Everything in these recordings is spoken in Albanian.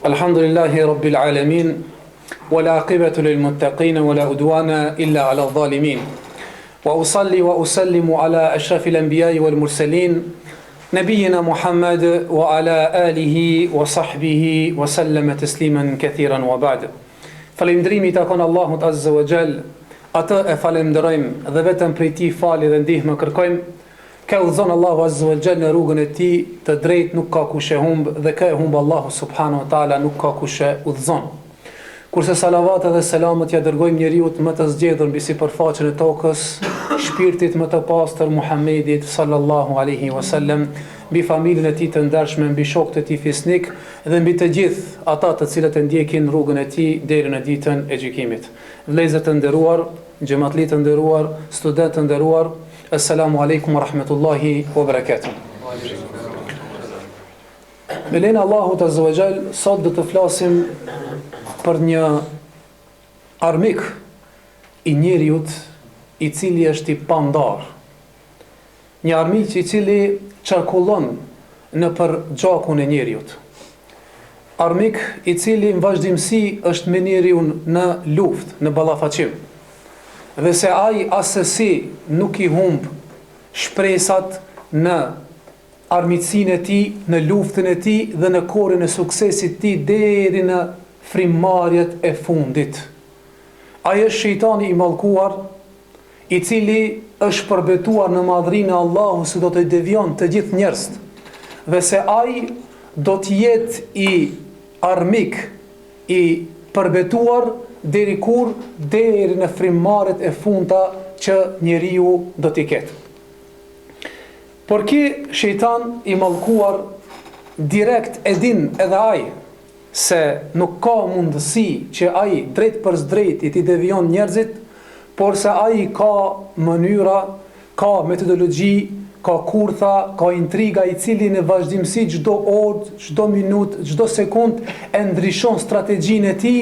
الحمد لله رب العالمين والعاقبة للمتقين ولا عدوان إلا على الظالمين وأصلي وأسلم على أشرف الأنبياء والمرسلين نبينا محمد وعلى آله وصحبه وسلم تسليما كثيرا وبعد. Falëndrimi takon Allahut Azza wa Jall, atë e falenderojmë dhe vetëm prej tij falje dhe ndihmë kërkojmë. Ka udhëzon Allahu Azza wa Jall në rrugën e tij të drejtë, nuk ka kush e humb, dhe ka e humb Allahu Subhanahu wa Taala, nuk ka kush e udhëzon. Kurse salavat dhe selamet ja dërgojmë njeriu më të zgjedhur mbi sipërfaqen e tokës, shpirtit më të pastër Muhammedit sallallahu alaihi wasallam, mbi familjen e tij të ndershme, mbi shokët e tij fisnik dhe mbi të gjithë ata të cilët e ndjekin rrugën e tij deri në ditën e gjykimit. Vëllezër të nderuar, xhamatli të nderuar, studentë të nderuar, assalamu alaikum wa rahmatullahi wa barakatuh. Me lenin Allahut Azza wa Jall, sot do të flasim për një armik i njeriut i cili është i pandar. Një armik i cili qarkullon në për gjakun e njeriut. Armik i cili në vazhdimsi është me njeriun në luft, në ballafaqim. Dhe se ai asesi nuk i humb shpresat në armiqsinë e tij, në luftën e tij dhe në korrin e suksesit të tij deri në frymëmarrjet e fundit. Ai është shejtani i mallkuar, i cili është përbetuar në madhrinë e Allahut se do të devion të gjithë njerëzit, dhe se ai do të jetë i armik i përbetuar deri kur? Deri në frymëmarrjet e fundta që njeriu do t'i ketë. Por ky shejtan i mallkuar direkt e din edhe ai se nuk ka mundësi që ai drejt për drejt i t'i devion njerëzit, por se ai ka mënyra, ka metodologji, ka kurtha, ka intriga i cili në vazhdimsi çdo orë, çdo minutë, çdo sekond e ndryshon strategjinë e tij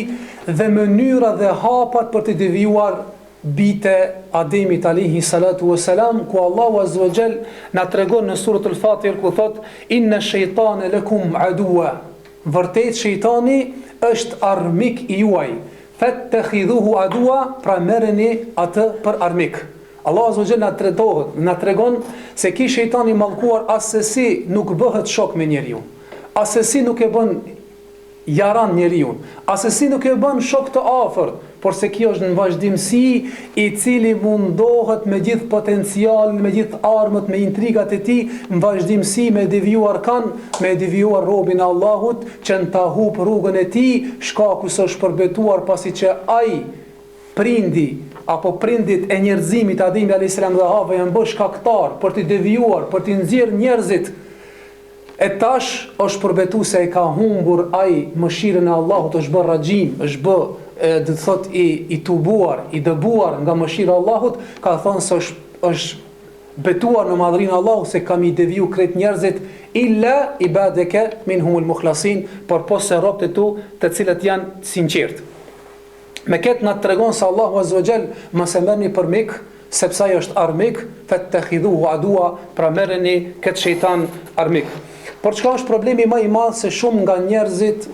dhe mënyra dhe hapat për të devijuar bite Ademit alayhi salatu wassalam, ku Allahu Azza wa Jall na tregon në surën Al-Fatir ku thot inna shaytana lakum aduwa. Vërtet shejtani është armik i juaj. Fattakhidhuhu aduwa, pra merreni atë për armik. Allah Azza wa Jalla na tregon se ky shejtan i mallkuar asesi nuk bëhet shok me njeriu. Asesi nuk e bën jaran njeriu. Asesi nuk e bën shok të afërt, por se kjo është në vazhdimsi i cili mundohet me gjithë potencialin, me gjithë armët, me intrigat e tij, në vazhdimsi me devijuar me devijuar robin e Allahut, që në ta hub rrugën e tij, shkaku se është përbetuar pasi që ai prindi apo prindit e njerëzimit Ademi alayhis salam dhe Hava janë bërë shkaktar për të devijuar, për të nxjerrë njerëzit. E tash është përbetuar se e ka humbur ai mëshirën e Allahut, është bërë rajim, është bë do të thot i tubuar, i dëbuar nga mëshira e Allahut, ka thënë se është betuar në madhrinë e Allahut se kam i deviju krejt njerëzit illa ibadaka minhumul mukhlasin, por po se robët e tu të cilët janë sinqert. Me këtë na tregon se Allahu Azza wa Jall mos e merrni për mik, sepse ai është armik, fattakhidhuhu adua, pra merrni këtë shejtan armik. Por çka është problemi më i madh se shumë nga njerëzit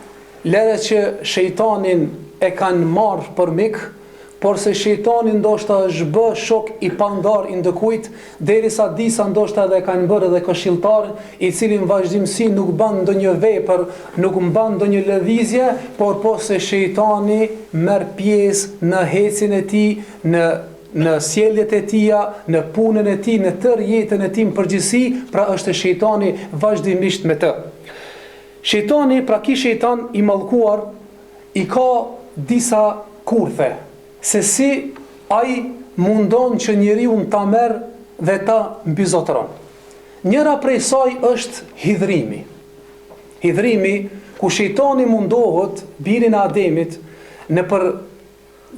lere që shejtanin e kanë marrë për mik, por se shejtani ndoshta është bë shok i pandar i ndëkujt, derisa disa ndoshta edhe kanë bërë edhe këshilltar, i cili në vazhdimsi nuk bën ndonjë vepër, nuk bën ndonjë lëvizje, por po se shejtani merr pjesë në hecin e tij, në sjelljet e tija, në punën e tij, në tërë jetën e tij në përgjithësi, pra është shejtani vazhdimisht me të. Shejtani, pra ky shejtan i mallkuar, i ka disa kurthe, se si ai mundon që njeriu ta merr dhe ta mbizotron. Njëra prej saj është hidhrimi. Hidhrimi, ku shejtani mundohet birin e Ademit në për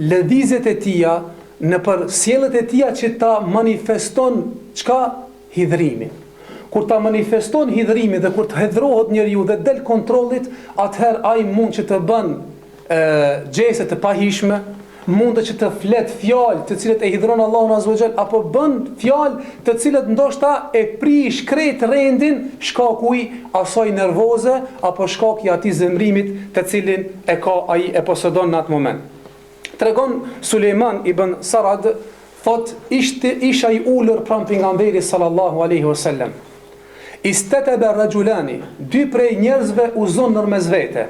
lëvizjet e tija, në për sjelljet e tija që ta manifeston çka? Hidhrimin. Kur ta manifeston hidhrimin dhe kur të hedhrohet njeriu dhe del kontrollit, atëherë ai mund që të bën gjese të pahishme, mundet që të flet fjalë të cilët e hidhron Allahun azza wa jall, apo bën fjalë të cilët ndoshta e prish krejt rendin shkaku i asaj nervoze apo shkaku i atij zemrimit të cilin e ka ai e posedon në atë moment. Tregon Sulejman ibn Sarad, thot isha i ulur pranë pejgamberit sallallahu alaihi wasallam. Istataba rajulani, dy prej njerëzve u zonë nërmes vete.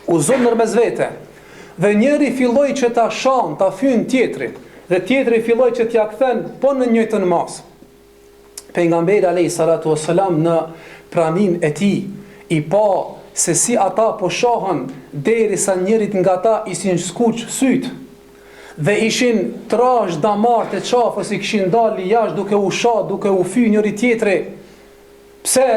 U zonë nërmes vete. Dhe njëri filloi që ta shan, ta fyn tjetrin, dhe tjetri filloi që t'ia kthen po në njëjtën mas. Pejgamberi alayhi salatu wassalam në pranin e tij i pa se si ata po shohën derisa njërit nga ata ishin skuq syt dhe ishin trash damar të qafës, i kishin dalë jashtë duke u shoh, duke u fy njëri tjetri. Pse?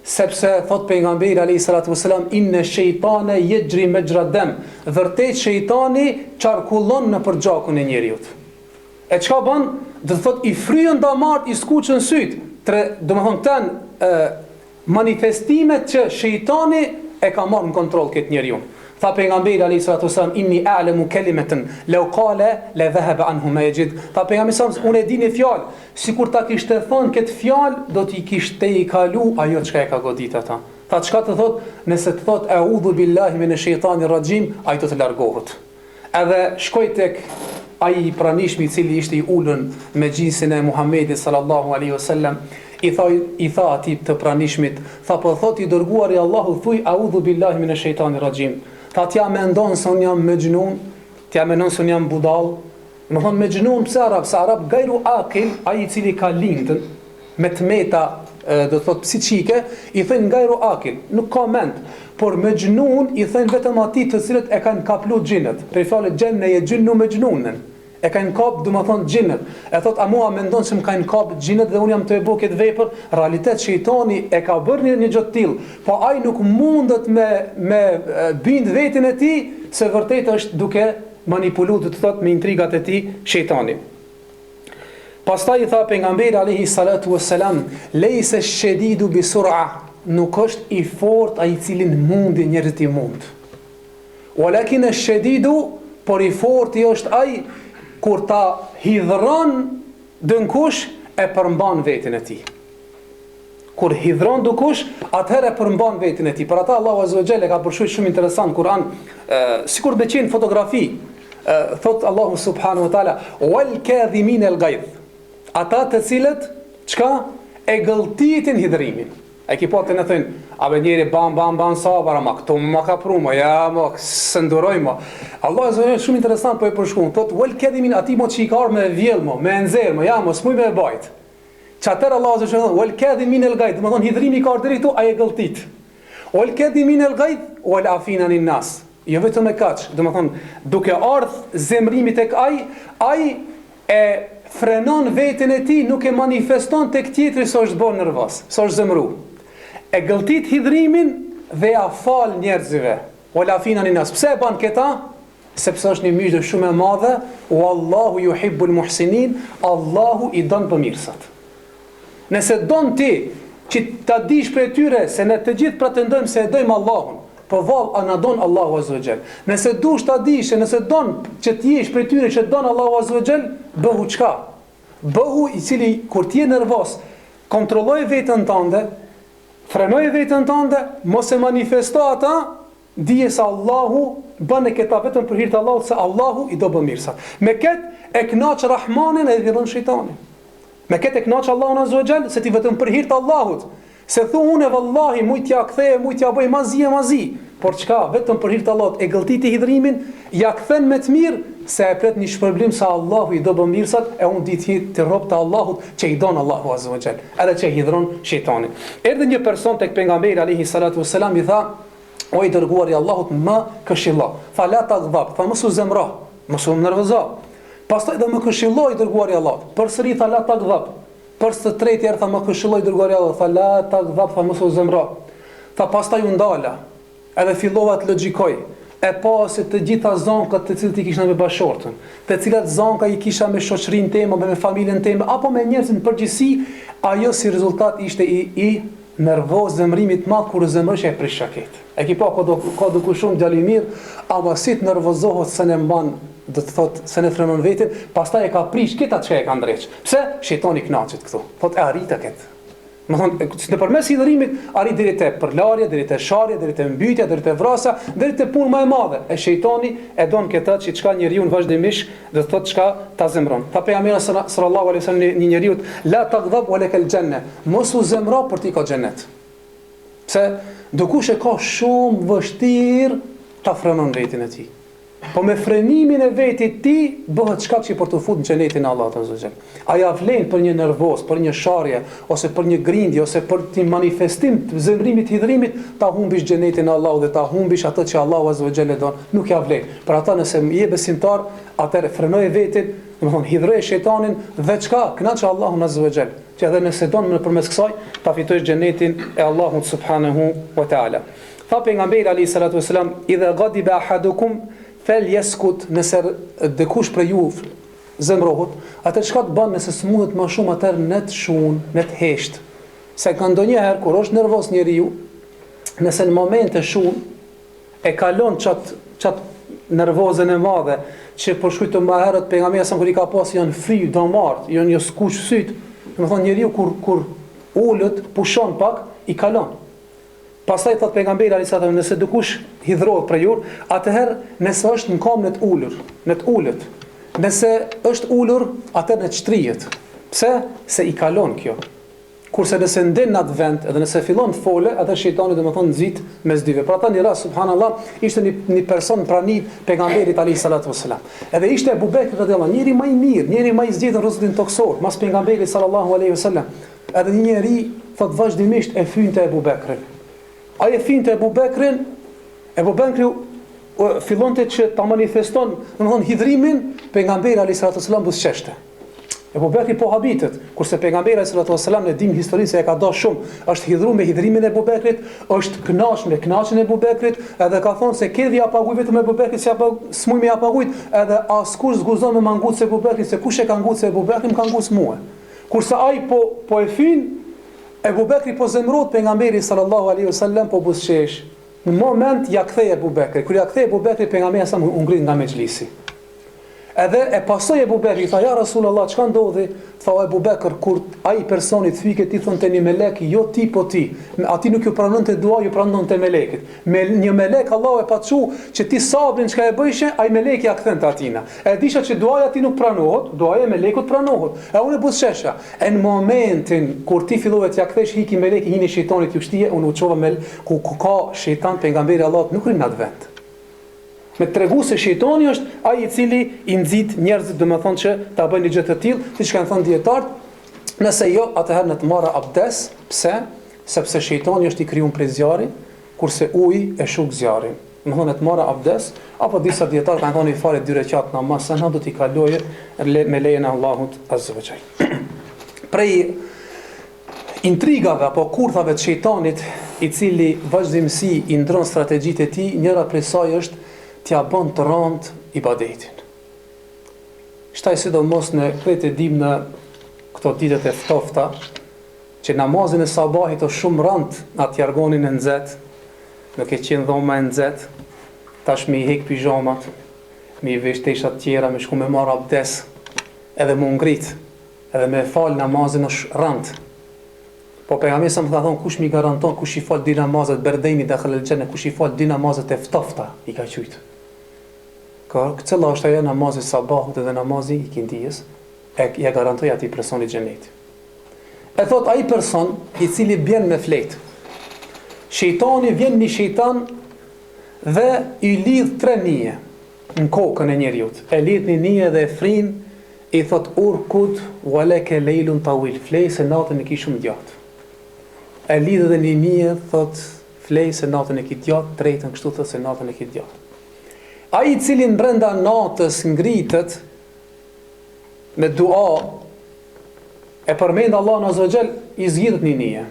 Sepse thot pejgamberi alayhi salatu wasalam, inna shejtane yajri majra dam, vërtet shejtani çarkullon në përgjakun e njerëzit. E çka bën? Do thot i fryen damart, i skuqën syt. Domethënë tan manifestimet që shejtani e ka marrë në kontroll këtë njeriu. Tha pejgamberi alayhi salatu wasalam, inni a'lamu kalimatan law qala la dhahaba anhu ma yajid. Tha pejgamberi sa unë e di një fjalë, sikur ta kishte thënë këtë fjalë, do t'i kishte i kalu ajo çka e ka godit ata. Tha çka të thot, nëse të thot a'udhu billahi minash shaitanir rajim, ai do të largohet. Edhe shkoi tek ai i pranishmi i cili ishte i ulën me gjinsin e Muhamedit sallallahu alaihi wasallam, i tha atij të pranishmit, tha po thot i dërguari i Allahu, thuj a'udhu billahi minash shaitanir rajim. Tha t'ja mendon se unë jam mejnun, t'ja mendon se unë jam budall. Më thonë mejnun pse arab, se arab gajru akil, ai i cili ka lindën me tmeta, do thot psiqike, i thënë gajru akil, nuk ka mend, por mejnun i thënë vetëm atij të cilët e kanë kaplu xhinët. Për fjalë xhenne e xhinnu mejnunen. E kanë kap, do të thonë xhinët. E thot a mua mendon se më kanë kap xhinët dhe unë jam të e bëu këtë vepër? Realitet shejtani e ka bërë një gjë të tillë, po ai nuk mundet me bind veten e tij se vërtet është duke manipuluar, do të thotë me intrigat e tij shejtani. Pastaj i tha pejgamberi alayhi salatu wassalam, laysa ash-shadidu bi sur'a, nuk është i fortë ai i cili mundi njerëzit i mund. Walakin ash-shadidu, por i fortë është ai kur ta hidhron dënkush e përmban veten e tij. Kur hidhron dënkush, atëherë e përmban veten e tij. Për ata Allahu azza wa jalla ka përshkruar shumë interesant Kur'an, sikur të qenë fotografi. Thot Allahu subhanahu wa taala, wal kadhimin al ghayz. Ata të cilët çka e gëlltitin hidhrimin. Ai ki po të në thënë, a be njeri ban sabara, ma këtu ma ka pru, ma ja, ma së nduroj, ma. Allah e zërën shumë interesant po e përshkun, thot, wel kedimin ati mo që i ka arë me vjell, me nxerë, ma ja, ma s'muj me e bajt. Që atër Allah e zërën, wel kedimin el gajt, dhe më thonë, hidrimi ka arë diritu, a e gëltit. Wel kedimin el gajt, wel afina një nas. Jo vetëm e kaq, dhe më thonë, duke ardh zemrimi tek ai e frenon veten e tij, nuk e manifeston tek tjetri sa është bën nervoz, sa është zemru. E gëlltit hidhrimin dhe ja fal njerëzve. Wala fina nas. Pse e bën këta? Sepse është një mish shumë e madhe, wallahu yuhibbul muhsinin, Allahu i don pëmirësat. Nëse don ti që ta dish për tyre se ne të gjithë pretendojmë se e dojmë Allahun, po vallë ana don Allahu azza wa jall. Nëse dush ta dish, nëse don që të jesh për tyre që don Allahu azza wa jall, bëhu çka? Bëhu i cili kur ti je nervoz, kontrolloj veten tënde, frenoj veten tënde, mos e manifesto ata, dije se Allahu bën këta vetëm për hir të Allahut, se Allahu i do bën mirësat. Me këtë e kënaq Rahmanin e dhirron shejtanin. Me këtë e kënaq Allahun azza wa jall, se ti vetëm për hir të Allahut. Se thu unë vallahi mujtja kthej, mujtja bëj mazi, por çka vetëm për hir të Allahut e gëlltiti hidhrimin, ja kthen me të mirë se e pret një shpërblim se Allahu i do bën mirësat, e unë ditë të rob të Allahut që i don Allahu azza wa jall, edhe që hidhron shejtanin. Erdhi një person tek pejgamberi alayhi salatu wassalam i tha, o i dërguari i Allahut, më këshillo. Tha la taghdab, tha mos u zemro, mos u nervozo. Pastaj do më këshilloi i dërguari i Allahut. Përsëri tha la taghdab. Për së tretë herë tha më këshilloi i dërguari i Allahut, tha la taghdab, tha mos u zemro. Tha pastaj u ndala. Edhe fillova të logjikoj. E pa se të gjitha zonkat të cilët i kisha me bashortën, të cilat zonka i kisha me shoqërinë time, me familjen time, apo me njerëzin në përgjithësi, ajo si rezultat ishte i nervoz zemrimit madh kur zemrësh e prish shaket. E ki pa ka do kushum djali i mirë, ama si të nervozohet se ne mban, do të thotë se ne frenon vetin, pastaj e ka prish këta çka e ka ndreq. Pse? Shejtani kënaqet këtu. Thotë e arrita këtë. Më thonë, nëpërmes hidhërimit arrit deri te përlarja, deri te sharja, deri te mbytyja, deri te vrasa, deri te punë më e madhe. E shejtani e don këtë që çka njeriu vazhdimisht do të thotë çka ta zemron. Ta pejgamberi sallallahu alaihi wasallam një njeriu la taghdab wa lakal janna. Mos u zemro për ti ka xhenet. Pse? Do kush e ka shumë vështirë ta frenon vetin e tij. Po me frenimin e vetit ti bëhet shkak që për të futur në xhenetin e Allahut azza xal. A ja vlen për një nervoz, për një sharje, ose për një grindje, ose për një manifestim të zemrimit, hidhrimit, ta humbish xhenetin e Allahut dhe ta humbish atë që Allahu azza xal e don. Nuk ja vlen. Për ata nëse je besimtar, atëre frenoj vetin, domethënë hidhroj shejtanin dhe çka? Kënaqë Allahun azza xal. Që edhe nëse don nëpërmes kësaj ta fitosh xhenetin e Allahut subhanahu wa taala. Tha pejgamberi alayhi salatu wasalam, idha ghadiba ahadukum fel jeskut, nëse dikush për ju zemrohet, atë çka të bën nëse smundet më shumë atër në të shun, në të hesht. Se ka ndonjëherë kur është nervoz njeriu, nëse në momente shun e kalon çat nervozën e madhe që po shkujtë më herët pejgamberi sa kur i ka pas janë fry, domart, janë jo skuq syt. Domethënë njeriu kur ulët, pushon pak, i kalon. Pastaj thot pejgamberi alayhis salam, nëse dikush hidhrohet për ju, atëherë nëse është në kom në të ulur, në të ulët. Nëse është ulur, atëherë në të shtrihet. Pse? Se i kalon kjo. Kurse nëse ndin në atë vend, edhe nëse fillon të fole, atë shejtani domethënë nxit mes dyve. Për ata një rast subhanallahu, ishte një person pranit pejgamberit alayhis salatu wasalam. Edhe ishte Abu Bekr radhiyallahu anhu, njëri më i mirë, njëri më i zgjedhur rrugën toksor, mas pejgamberit sallallahu alaihi wasallam. Edhe një njeri thot vazhdimisht e fynte Abu Bekrin. Ai e finte Abu Bekrin, Abu Bekri fillonte që ta manifeston, domethënë hidhrimin, pejgamberi alayhis salatu wasalam buzëqeshte. Abu Bekri po habitet, kurse pejgamberi alayhis salatu wasalam ne dim historinë se e ka dashur shumë, është hidhruar me hidhrimin e Abu Bekrit, është kënaqur me kënaqjen e Abu Bekrit, edhe ka thonë se kedhi ja paguaj vetëm Abu Bekrit, si apo smuj me ja paguajt, edhe askush zguzon me mangut se Abu Bekrit, se kush e ka ngut se Abu Bekri më ka ngut mua. Kurse ai po e fin Abu Bekri po zemrot pejgamberi sallallahu alaihi wasallam po buzëqesh. Në moment ja kthej Abu Bekri. Kur ja kthej Abu Bekri pejgamberi sa u ngrit nga mexhlisi. Edhe e pasoi Abu Bekri tha ja Rasulullah çka ndodhi? Tha Abu Bekr kur ai personi të fyket ti thon te një melek jo ti po ti. Ati nuk ju pranonte dua, ju pranonte melekit. Me një melek Allahu e paçu që ti sabrin çka e bëjshe, ai meleki ja kthen te atina. E disha që duaja ti nuk pranohet, duaja e melekut pranohet. E unë buzëqesha. E në momentin kur ti fillove të ja kthesh hiki meleki hini shejtanit ju shtije, unë u çova me ku ka shejtan pejgamberi Allahut nuk rin atë vend. Me tregu se shejtani është ai i cili i nxit njerëzit domethënë që ta bëjnë gjë të tillë, siç kanë thënë dietarët, nëse jo, atëherë në të marrë abdes, pse? Sepse shejtani është i krijuar prej zjarri, kurse uji e shuk zjarrin. Domethënë të marrë abdes, apo disa dietarë kanë thënë i fare 2 rekat namaz, sa do t'i kalojë me lejen e Allahut azza wa jall. Prej intrigave apo kurthave të shejtanit, i cili vazhdimsi i ndron strategjitë e tij, njëra prej saj është t'ja bën të rënd ibadetin. Shtaj sidomos në këtë dim në këto ditët e ftofta, që namazin e sabahit është shumë rënd atë jargonin e nxet, nuk e qenë dhoma e nxet, tash me i hek pijamat, me i vesh tesha të tjera, me shku me marr abdes, edhe më ngrit, edhe me fal namazin është rënd. Po pejgamberi sa më thonë kush mi garanton kush i fal di namazet berdeni dakhal al-janna, kush i fal di namazet e ftofta i ka thujt. Cila është ajo namazi sabahut dhe namazi i kindijës, ja garantoj atij personi xhenet. E thot ai person i cili bjen me flet. Shejtani vjen një shejtan dhe i lidh 3 nije në kokën e njeriu. E lidh një nije dhe e frin, i thot urkud walaka leylun tawil, flej se natën e ke shumë gjatë. E lidh edhe një nije, thot flej se natën e ke gjatë, tretën kështu thot se natën e ke gjatë. Ai i cili brenda natës ngritet me dua e përmend Allahun azza xal, i zgjidhet një nije.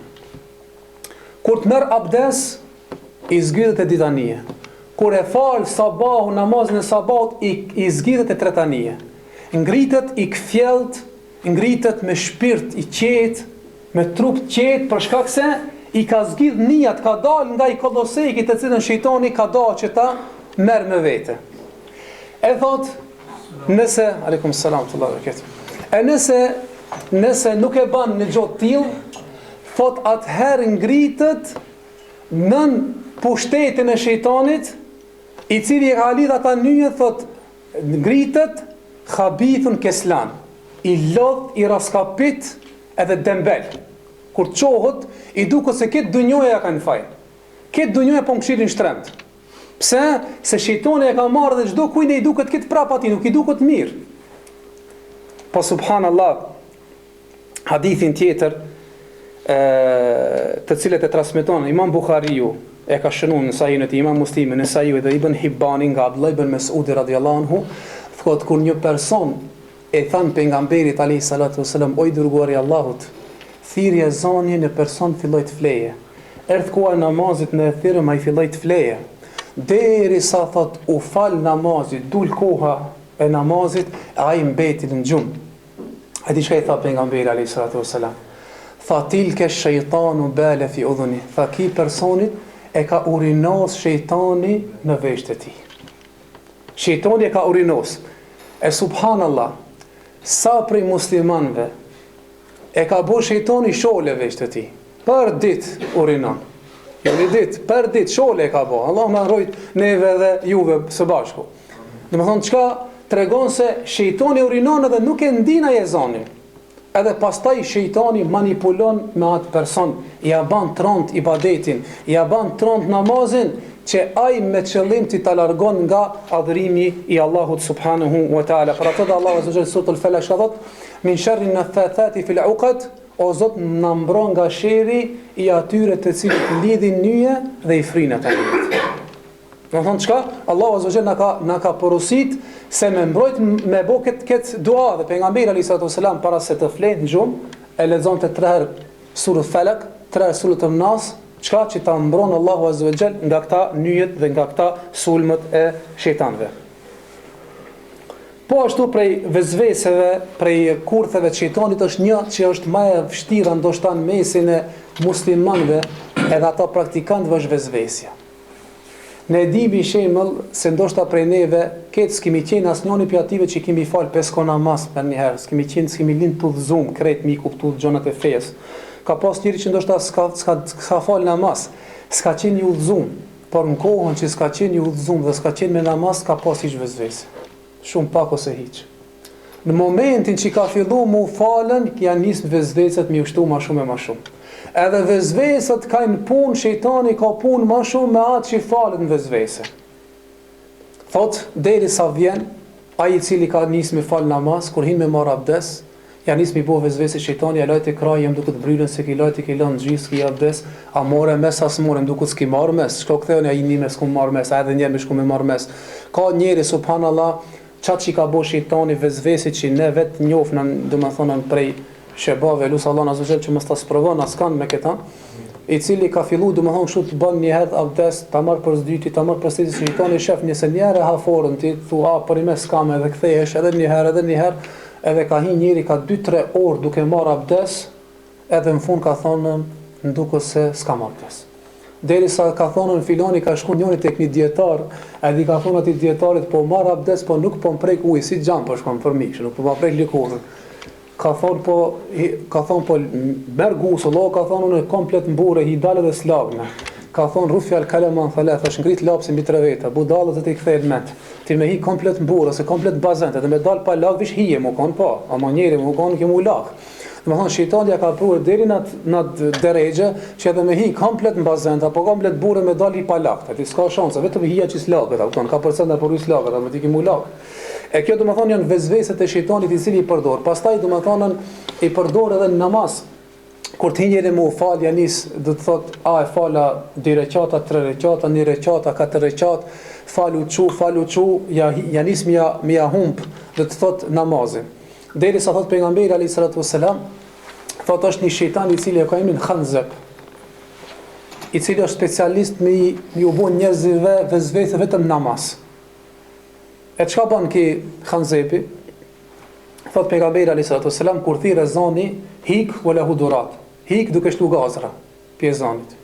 Kur të merr abdes, i zgjidhet e dita nije. Kur e fal sabahu, namazin e sabahut, i zgjidhet e treta nije. Ngritet i kthjellët, ngritet me shpirt i qetë, me trup të qetë, për shkak se i ka zgjidh nijat, ka dal nga i koloseki të cilën shejtani ka dal që ta merr me vete. E thot, nëse aleikum selam tullah bareket. E nëse nuk e bën në gjë të tillë, thot atëherë ngritet nën pushtetin e shejtanit, i cili e ka lidh ata nyje, thot ngritet khabithun keslan, i lodh, i raskapit edhe dembel. Kur qohët, i duket se këtë dunjoja ka në faj. Këtë dunjoja po më këshirin shtremt. Pse? Se shejtani e ka marrë dhe çdo kujt i duket këtë prap atij, nuk i duket mirë. Po subhanallah, hadithin tjetër, të cilët e transmeton Imam Buhariu, e ka shënuar në Sahihun e tij, Imam Muslimi në Sahihun dhe Ibn Hibbani nga Abdullah ibn Mas'udi radhiyallahu anhu, thotë kur një person e than pejgamberit alayhi salatu wasalam, o i dërguari i Allahut, thirrje zanje në person filloi të fleje. Erdh koha e namazit në thirrje ai filloi të fleje. Derisa thot u fal namazit, dul koha e namazit, ai mbeti në gjumë. A di çka i tha pejgamberi alayhi salatu wasalam? Tha tilke shejtanu bale fi udhuni. Tha ki personit e ka urinos shejtani në veshët e tij. Shejtani e ka urinos. E subhanallah, sa prej muslimanëve e ka bo shejtani shole veshët e tij. Për ditë urinon. Jo një ditë, për ditë shole e ka bo. Allah më nrojt neve dhe juve së bashku. Domethënë çka tregon se shejtani urinon edhe nuk e ndin ai ezanin. Edhe pastaj shejtani manipulon me atë person, ja ban tront ibadetin, ja ban tront namazin, që ai me qëllim t'i ta largon nga adhurimi i Allahut subhanahu wa taala. Për atë Allahu azza wa jalla suratul Falaq thot: "Min sharri naffathati fil 'uqad", o Zot na mbron nga sherri i atyre të cilët lidhin nyje dhe i frinë ata. Do të thonë çka? Allahu azza wa jalla na ka porosit se me mbrojt me bo këtë dua, dhe pejgamberi alayhi salatu wasalam para se të flet në gjumë e lexonte 3 herë surën Falaq, 3 herë surën Nas, çka që ta mbron Allahu azza wa jall nga këta nyjet dhe nga këta sulmët e shejtanëve. Po ashtu prej vezveseve, prej kurtheve të shejtanit është një që është më e vështira ndoshta në mesin e muslimanëve, edhe ata praktikantëve është vezvesja. Ne dimi shemëll se ndoshta prej neve këtë s'kemi qenë asnjëri prej ative që kemi fal 5 kohë namaz për një herë, s'kemi lind të udhëzum, krejt mi kuptu gjonat e fesë. Ka pas njëri që ndoshta s'ka fal namaz, s'ka qenë i udhëzum, por në kohën që s'ka qenë i udhëzum dhe s'ka qenë me namaz, ka pas hiç vezvese. Shumë pak ose hiç. Në momentin që ka filluar mu falën, janë nisë vezveset mi ushtu më shumë e më shumë. Edhe vezveset kanë punë, shejtani ka punë më shumë me atë që falet në vezvese. Thot, derisa vjen ai i cili ka nisë me fal namaz, kur hin me marr abdes, ja nisë me bo vezvese shejtani, ja lajt e kraj, jam duket brylën se ki lajt e ki lënë gjys, ki abdes, a more mes, as more, duket s'ki marr mes, shko kthehen ai një mes ku marr mes, a edhe një me shku me marr mes. Ka njeri subhanallah, çat që ka bo shejtani vezvese që ne vetë njofna, domethënë prej shebave, lusë Allah në azhëgjel që mës të sprovon askan me këta, i cili ka fillu domethënë kështu të bën një herë abdes, ta marr për zdyti, ta marr për stiti, shejtani shef nëse një herë haforën ti, thua për mes kam edhe kthehesh edhe një herë, edhe ka hi njëri ka 2-3 orë duke marr abdes, edhe në fund ka thonë nduket se s'ka marr abdes. Derisa ka thonë në filoni ka shku njëri tek një dietar, edhe ka thonë atij dietarit po marr abdes, po nuk po mprek ujë, si xham po shkon për mikë, nuk po mprek lëkurën. Ka thonë po merr gusull, ka thonë unë komplet mburë, hi dalë dhe slagna. Ka thonë rufja al kalaman thalatha, është ngrit lapsin mbi 3 veta, budallët e ti kthehet met. Ti me hi komplet mburë ose komplet bazent, edhe me dal pa lag vish hije më kon po, ama njëri më kon që mu lag. Domethënë shejtani ka pruar deri në drejtë që edhe me hi komplet në bazent apo komplet burrë me dal i pa lag. Ti s'ka shanse, vetëm hija që s'laget, kupton, ka procenta për slaget, ama ti ke mu lag. E kjo domethënë janë vezveset e shejtanit i cili i përdor. Pastaj domethënë i përdor edhe në namaz. Kur të hinjeri mu fal janis, do të thot, a e fala 2 rekata, 3 rekata, 1 rekata, 4 rekat, falu çu, janis mi ja humb, do të thot namazin. Derisa thot pejgamberi alayhi salatu wasalam, thot është një shejtan i cili e ka emrin Khanzab, i cili është specialist me u bën njerëzve vezvese vetëm namaz. E çka bën ki Khanzepi? Thot pejgamberi alayhi salatu wasalam, kur thirr ezani, hik wala hudurat. Hik duke shtu gazra. pjezanit.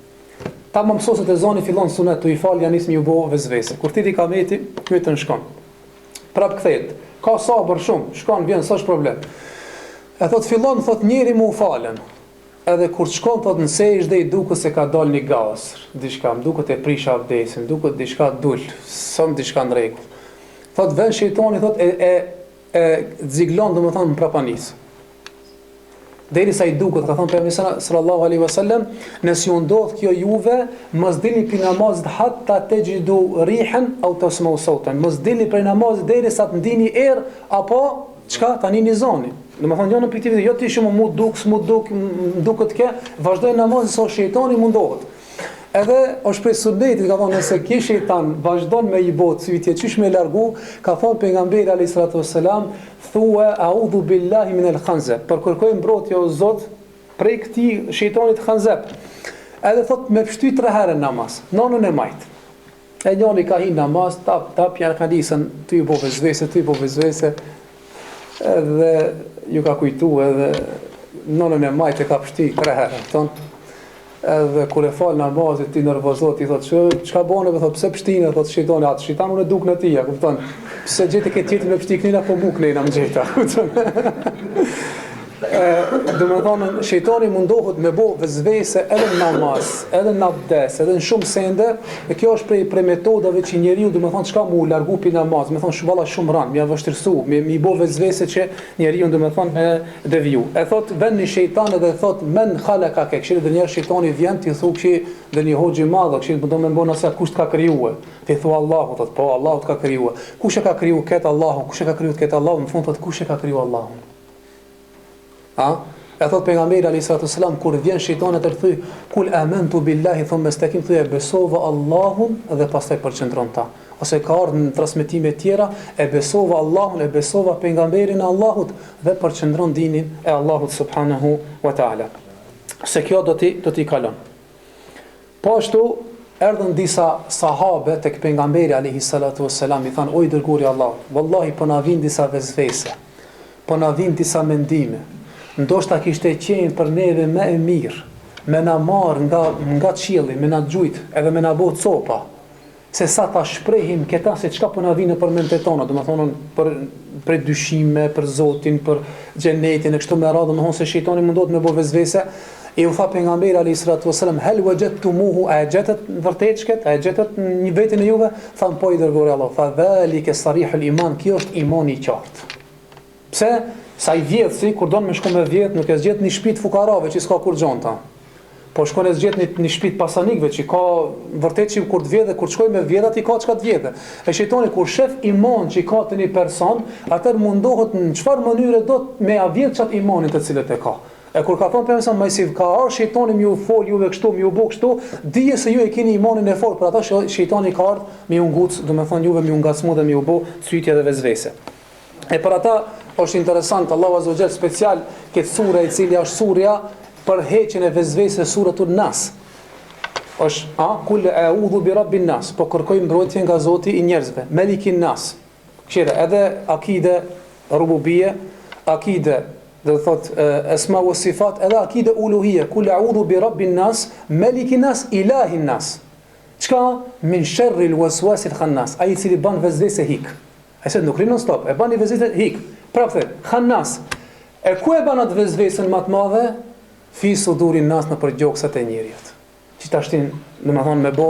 Ta më mësosët e zani fillon sunet të i falë janë nisë mi u bo vezvese. Kur ti di kameti, mytën shkon. Prap kthehet. Ka sabër shumë, shkon, vjen, s'është problem. E thot fillon, thot njeri mu falen. Edhe kur shkon, thot në sejdë i duket se ka dal një gasër. Diçka, më duket e prish abdesin, duket diçka dul, s'm diçka në rregull. Thot vën shejtani, thot e ziglon, domethënë në prapanis. Derisa i duket, ka thënë pejgamberi sallallahu alaihi wasallam, nëse ju ndodh kjo juve, mos dilni pi namazit hatta tajidu rihan aw tasma'u sautan. Mos dilni prej namazit derisa të ndini erë apo çka tani në zonin. Domethënë jo në pikë jo ti shumë mu duket ke, vazhdoj namazin sa shejtani mundohet. Edhe është prej sunetit, ka thonë, nëse ki shejtan vazhdon me i botë, sytje qysh me largu, ka thonë pejgamberi alayhi salatu wassalam, thua a'udhu billahi min al-khanzab. Për kërkoj mbrojtje o Zot prej këtij shejtanit khanzab. Edhe thot me pshty 3 herë në namaz, nonën e majt. E njëri ka hi namaz, tap janë ka nisën, ty i bo vezvese, edhe ju ka kujtu edhe nonën e majt e ka pshty 3 herë, thonë. Edhe kur e fal namazit ti nervozot, i thot çka bën, e thot pse pshtinë, thot shejtani atë, shejtani unë duk në ti, ja kupton. Pse gjeti këtë tjetër me pshtiknin apo buknin am gjeta, kupton. Domethënë shejtani mundohet me bë vezvese edhe në namaz, edhe në abdes, edhe në shumë sende, e kjo është prej metodave që njeriu domethënë çka mu largu pi namaz, domethënë shvalla shumë rand, më vështirësu, mi bë vezvese që njeriu domethënë me deviju. E thot vën një shejtan edhe thot men khalaka ke, këshire dhe njerë shejtani vjen ti thu këshi dhe një hoxhi madh, këshire do më bëna se kush të ka krijuar. Ti thua Allahu, thot po Allahu të ka krijuar. Kush e ka krijuar këtë Allahu? Kush e ka krijuar këtë Allahu? Në fund thot kush e ka krijuar Allahun? E thot pejgamberi alayhi salatu wasalam kur vjen shejtani të thuj kul amantu billahi thumma istakim, thuaj besova Allahun dhe pastaj përqendron ta. Ose ka ardhur në transmetime tjera e besova Allahun, e besova pejgamberin e Allahut dhe përqendron dinin e Allahut subhanahu wa taala. Se kjo do t'i kalon. Po ashtu erdhën disa sahabe tek pejgamberi alayhi salatu wasalam i than o i dërguari i Allahut, wallahi po na vin disa vezvese, po na vin disa mendime. Ndoshta kishte qenë për neve më e mirë, me na marr nga qielli, me na gjujt, edhe me na bë copa, se sa ta shprehim këta se çka po na vinë për mendet tona, domethënë për dyshime, për Zotin, për xhenetin e kështu me radhë, domethënë se shejtani mundohet me bë vezvese. E u tha pejgamberi alayhi salatu wasallam hal wajadtumuhu ajatat vërtet çket, ajatat një vetën e juve, than po i dërguari Allah, fa dhalika sarihul iman, kjo është imani i qartë. Pse? Sa i vjetësi, kur donë me shku me vjetë, nuk e zgjet një shtëpi fukarave që s'ka kur gjonta. Po shkon e zgjet një shtëpi pasanikëve që ka vërtet që kur të vjetë, kur shkoj me vjetat i ka çka të vjetë. E shejtani kur shef iman që i ka të një person, atër mundohet në çfarë mënyre do të me a vjetë çat imanin të cilët e ka. E kur ka thonë për mëson më si ka shejtani më u fol juve kështu, më u bë kështu, dije se ju e keni imanin e fortë, për ata shejtani ka ardhur më u nguc, domethënë juve më u ngacmu dhe më u bë sytje dhe vezvese. E për ata është interesant, Allahu Azza wa Jall special këtë sure e cila është surja për heqjen e vezvese, suratul Nas. Është kul a'udhu bi rabbin nas, po kërkoj mbrojtje nga Zoti i njerëzve, Malikin Nas. Këshire, edhe akide rububie, akide do të thot asma wa sifat, edhe akide uluhie, kul a'udhu bi rabbin nas, Malikin Nas, Ilahin Nas. Çka min sharri al-waswasil khannas, ai i cili bën vezvese hik. Ai se nuk rinon stop, e bën vezvese hik. Prapë, khannas. E ku e bën atë vezvesën më të madhe? Fi sudurin nas në për gjoksat e njerëzit. Që ta shtin, domethënë me bë,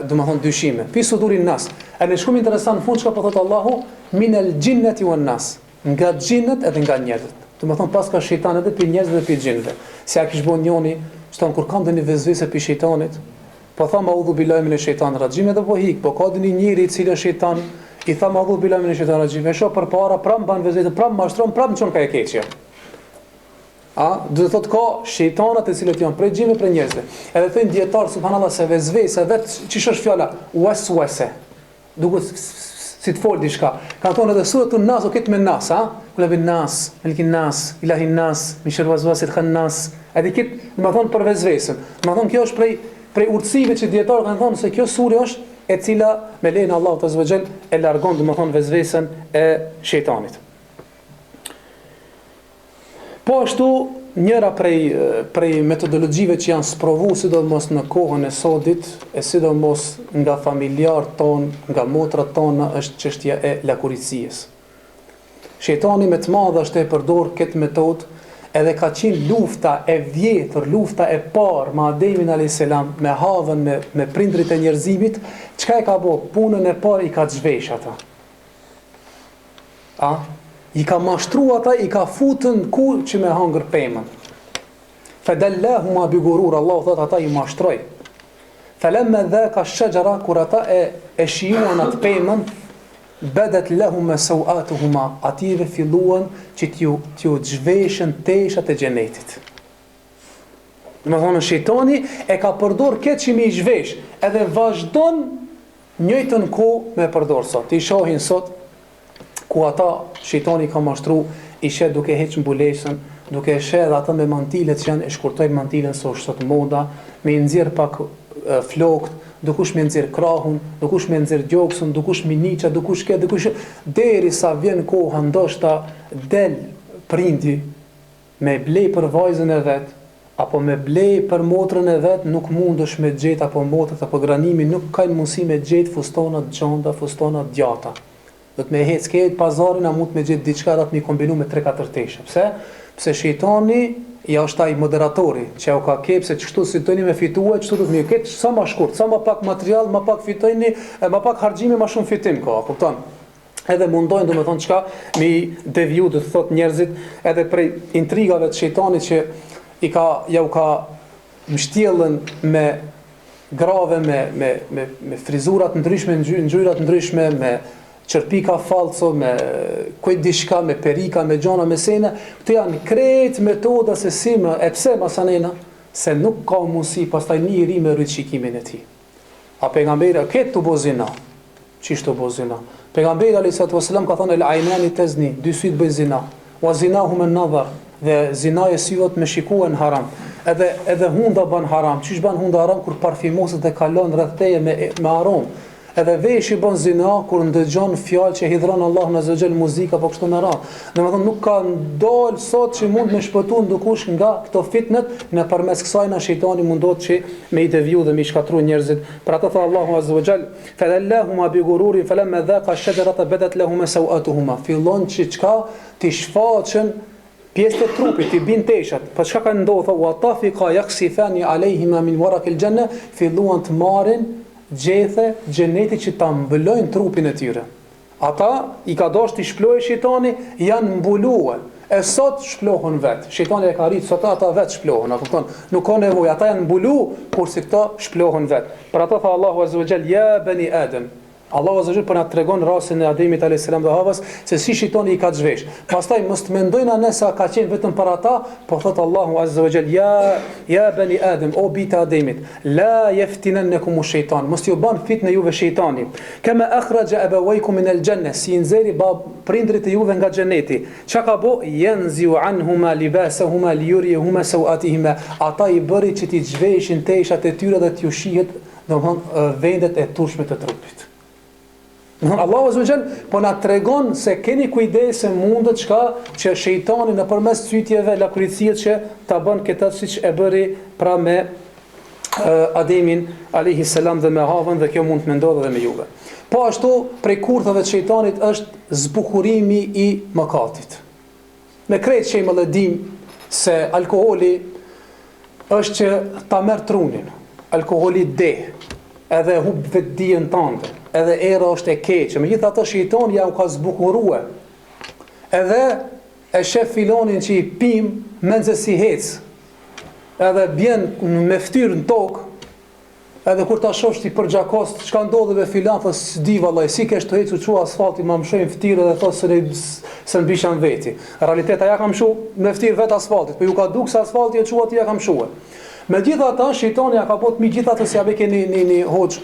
domethënë dyshime. Fi sudurin nas. A ne shumë interesant në fund çka po thot Allahu, min al jinnati wan nas. Nga xhinët edhe nga njerëzit. Domethënë pas ka shejtan edhe për njerëzve dhe për xhinëve. Si a kish bën njëri, thon kur kanë dhënë vezvese për shejtanit, po tham a'udhu billahi minash shaitanir rajim edhe po hik, po ka dhënë njëri i cili është shejtan, i tham a'udhu billahi minash shaitanir rajim, e shoh përpara, pram ban vezvese, pram mashtron, pram çon ka e keqja. Do të thotë ka shejtanat e cilët janë prej xhinëve për njerëzve. Edhe thënë dietar subhanallahu se vezvese vetë çish është fjala waswase. Duket si të fol diçka. Ka thonë edhe suratul Nas o këtë me nas, Kul bin nas, Malikin Nas, Ilahin Nas, min sharri waswasil khannas. Edhe këtë, do të thonë për vezvesën. Do të thonë kjo është prej urtësive që dietar kanë thonë se kjo sure është e cila me lejen e Allahut azza wa jall e largon do të thonë vezvesën e shejtanit. Po ashtu njëra prej metodologjive që janë sprovu sidomos në kohën e sodit, e sidomos nga familjarët tonë, nga motrat tona, është çështja e lakuricisë. Shejtani me të madh është e përdor këtë metodë, edhe ka qenë lufta e vjetër, lufta e parë me Ademin a.s. me Havën, me prindrit e njerëzimit. Çka e ka bë? Punën e parë i ka zhvesh ata. I ka mashtru ata, i ka futën ku që me hangër pemën. Fadallahuma bi ghurur, Allah thot ata i mashtroi. Falamma dhaka ash-shajara, kur ata e shijuan atë pemën, badat lahuma sawatuhuma, ative filluan që t'ju zhveshën teshat e xhenetit. Do të thonë shejtani e ka përdor këtë që mi zhvesh, edhe vazhdon njëjtën kohë me përdor sot. I shohin sot ku ata shejtani ka mashtru, i shet duke heq mbulesën, duke shet ata me mantilet që janë, e shkurtojnë mantilen së është sot moda, me i nxjerr pak flokt, dukush me nxjerr krahun, dukush me nxjerr gjoksën, dukush miniça, dukush këtë, dukush, derisa vjen koha ndoshta del prindi me blej për vajzën e vet, apo me blej për motrën e vet, nuk mundesh me gjet apo motrët apo granimin, nuk kanë mundësi me gjet fustona të gjanda, fustona të gjata. Do të me hec këtë pazarin, a mund me gjetë diçka da të mi kombinu me 3-4 teshe. Pse? Pse shejtani ja është ai moderatori, që u ka kep se çështu si doni me fitue, çështu do të më ketë sa më shkurt, sa më pak material, më pak fitojni, më pak harxhime, më shumë fitim ka, kupton? Edhe mundojnë domethënë çka me deviju, do të thot njerëzit, edhe prej intrigave të shejtanit që ja u ka mbështjellën me grave, me frizurat ndryshme, ngjyrat ndryshme, me çerpika falso, me kujt diçka, me perika, me gjona, me sene. Këto janë krejt metoda se si më, e pse masanena? Se nuk ka mundësi pastaj një i ri me rrit shikimin e tij. A pejgamberi këtë të bozina? Çish të bozina? Pejgamberi alayhis salam ka thënë el aynani tazni, dy syt bëjnë zina. Wa zinahum an-nadhar, dhe zinaja e syve me shikuan haram. Edhe hunda bën haram. Çish bën hunda haram kur parfimoset e kalon rreth teje me aromë. Edhe veshi bën zina kur ndëgjon fjalë që hidhron Allahu azza xal muzikë apo kështu me radhë. Domethënë nuk ka ndal sot që mund me shpëtu ndukush nga këto fitnet, nëpërmes kësaj na shejtani mundot që me i deviju dhe me i shkatrua njerëzit. Për atë tha Allahu azza xal, "Fadallahuma bi ghururin falamma dhaqa ash-shajarata badat lahuma sawatuhuma." Fillon çka ti shfaqen pjesë të trupit, ti bin teshat. Po çka ka ndodhur? Wa tafiqa yakhsifani alayhima min waraq al-janna, filluan të marrin gjethe xhenetit që ta mbulojnë trupin e tyre. Ata i ka dash t'i shplojë shejtani, janë mbuluar. E sot shplohen vet. Shejtani e ka rrit sot ata vet shplohen, a kupton? Nuk ka nevojë, ata janë mbulu, kurse këta shplohen vet. Për ata tha Allahu azza wa jall, ya bani Adam. Allahu azza wa jall po na tregon rastin e Ademit alayhis salam dhe Havas se si shejtani i ka zhvesh. Pastaj mos të mendojnë anë se ka qenë vetëm për ata, po thot Allahu azza wa jall, ya bani Adam, o bita Ademit, la yaftinannakum ash-shaytan, mos ju ban fitnë juve shejtani. Kama akhraja abawaykum min al-janna, si nxeri prindrit e juve nga xheneti. Çka ka bë? Yanzi'u anhuma libasahuma liyurihuma sawatihima. Ata i bëri që t'i zhveshin teshat e tyre dhe t'ju shihet, domthon vendet e turshme të trupit. Allahu azza wa jall po na tregon se keni kujdes se mundet që shejtani nëpërmes sytjeve, lakuricisë që ta bën këtë siç e bëri pra me Ademin alayhi salam dhe me Havën, dhe kjo mund të ndodhë edhe me juve. Po ashtu prej kurthave të shejtanit është zbukurimi i mëkatit. Me krejt që më dim se alkooli është që ta merr trunin. Alkooli edhe hub vetdijen tënde. Edhe era është e keqe. Megjithatë shejtani ja u ka zbukuruar. Edhe e shef filonin që i pim menze si hec. Edhe bjen me ftyrë në tokë. Edhe kur ta shohsh ti për gjakos, çka ndodhi me filan, thos di vallai, si kesh të ecur çu asfalti, më mshojnë ftyrë dhe thos se mbishan veti. Realiteta ja kam shu me ftyrë vet asfaltit, po ju ka duk se asfalti e çu aty ja kam shuar. Megjithatë shejtani ja ka bot megjithatë se ja be keni një hoxh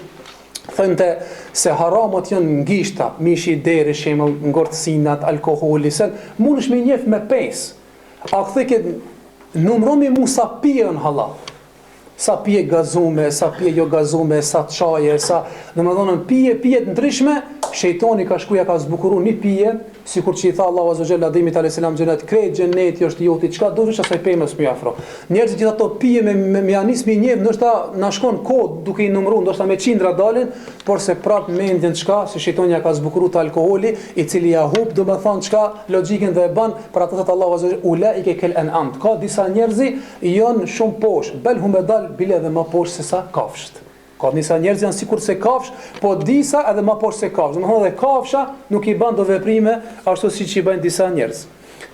thënte se haramat janë ngishta, mishi i derë, shembull, ngortësinat, alkooli, se mundesh me njeh me pesë. A ktheket numëromi mu sa pijen halal. Sa pije gazume, sa pije jo gazume, sa çaje, sa, domethënë pije të ndryshme shejtani ka shkuja ka zbukuru një pije, sikur që i tha Allahu azza jalla Ademit alayhis salam xhenet, krejt xheneti është joti, çka do vesh asaj pemës më afro. Njerëzit gjithë ato pije me anismi i njëjtë, ndoshta na shkon kohë duke i numëruar, ndoshta me qindra dalin, por se prap mendjen çka se shejtani ja ka zbukuru të alkooli, i cili ja hub, do të thonë çka logjikën dhe e bën, për atë thot Allahu azza jalla ulaike kel an'am. Ka disa njerëzi janë shumë poshtë, bel humedal bile edhe më poshtë se sa kafshët. Ka disa njerëz janë sikur se kafsh, po disa edhe më poshtë se kafsh. Domethënë edhe kafsha nuk i bën do veprime ashtu siç i bëjnë disa njerëz.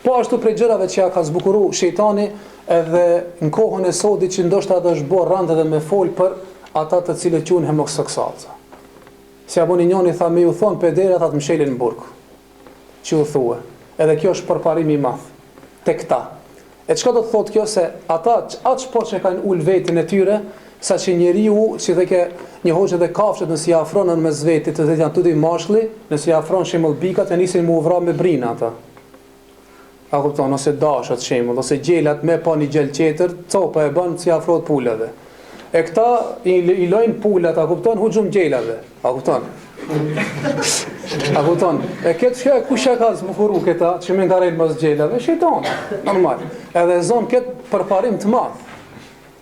Po ashtu prej gjërave që ja ka zbukuru shejtani edhe në kohën e sodit që ndoshta do është bërë rand edhe me fol për ata të cilët quhen homoseksualë. Si apo një njëri tha me ju thon pedera ata të mshelin në burg. Që u thua. Edhe kjo është përparim i madh tek ta. E çka do të thotë kjo se ata atë po që kanë ul veten e tyre sa që njeriu, si dhe ke një hoqë dhe kafshët nësi afronën me zvetit, të dhe janë të dy mashli, nësi afronë shemëll bikat, e nisin mu vra me brina ata. A kupton, ose dashët shemëll, ose gjelat me pa një gjel qeter, copa e banë si afrot pullave. E këta i lojnë pullat, a kupton, hu gjumë gjelave. A kupton? A kupton? E këtë shka kusha ka zbukuru këta, që me nga rejnë mas gjelave, shejton, normal. Edhe zonë këtë përparim të madhë.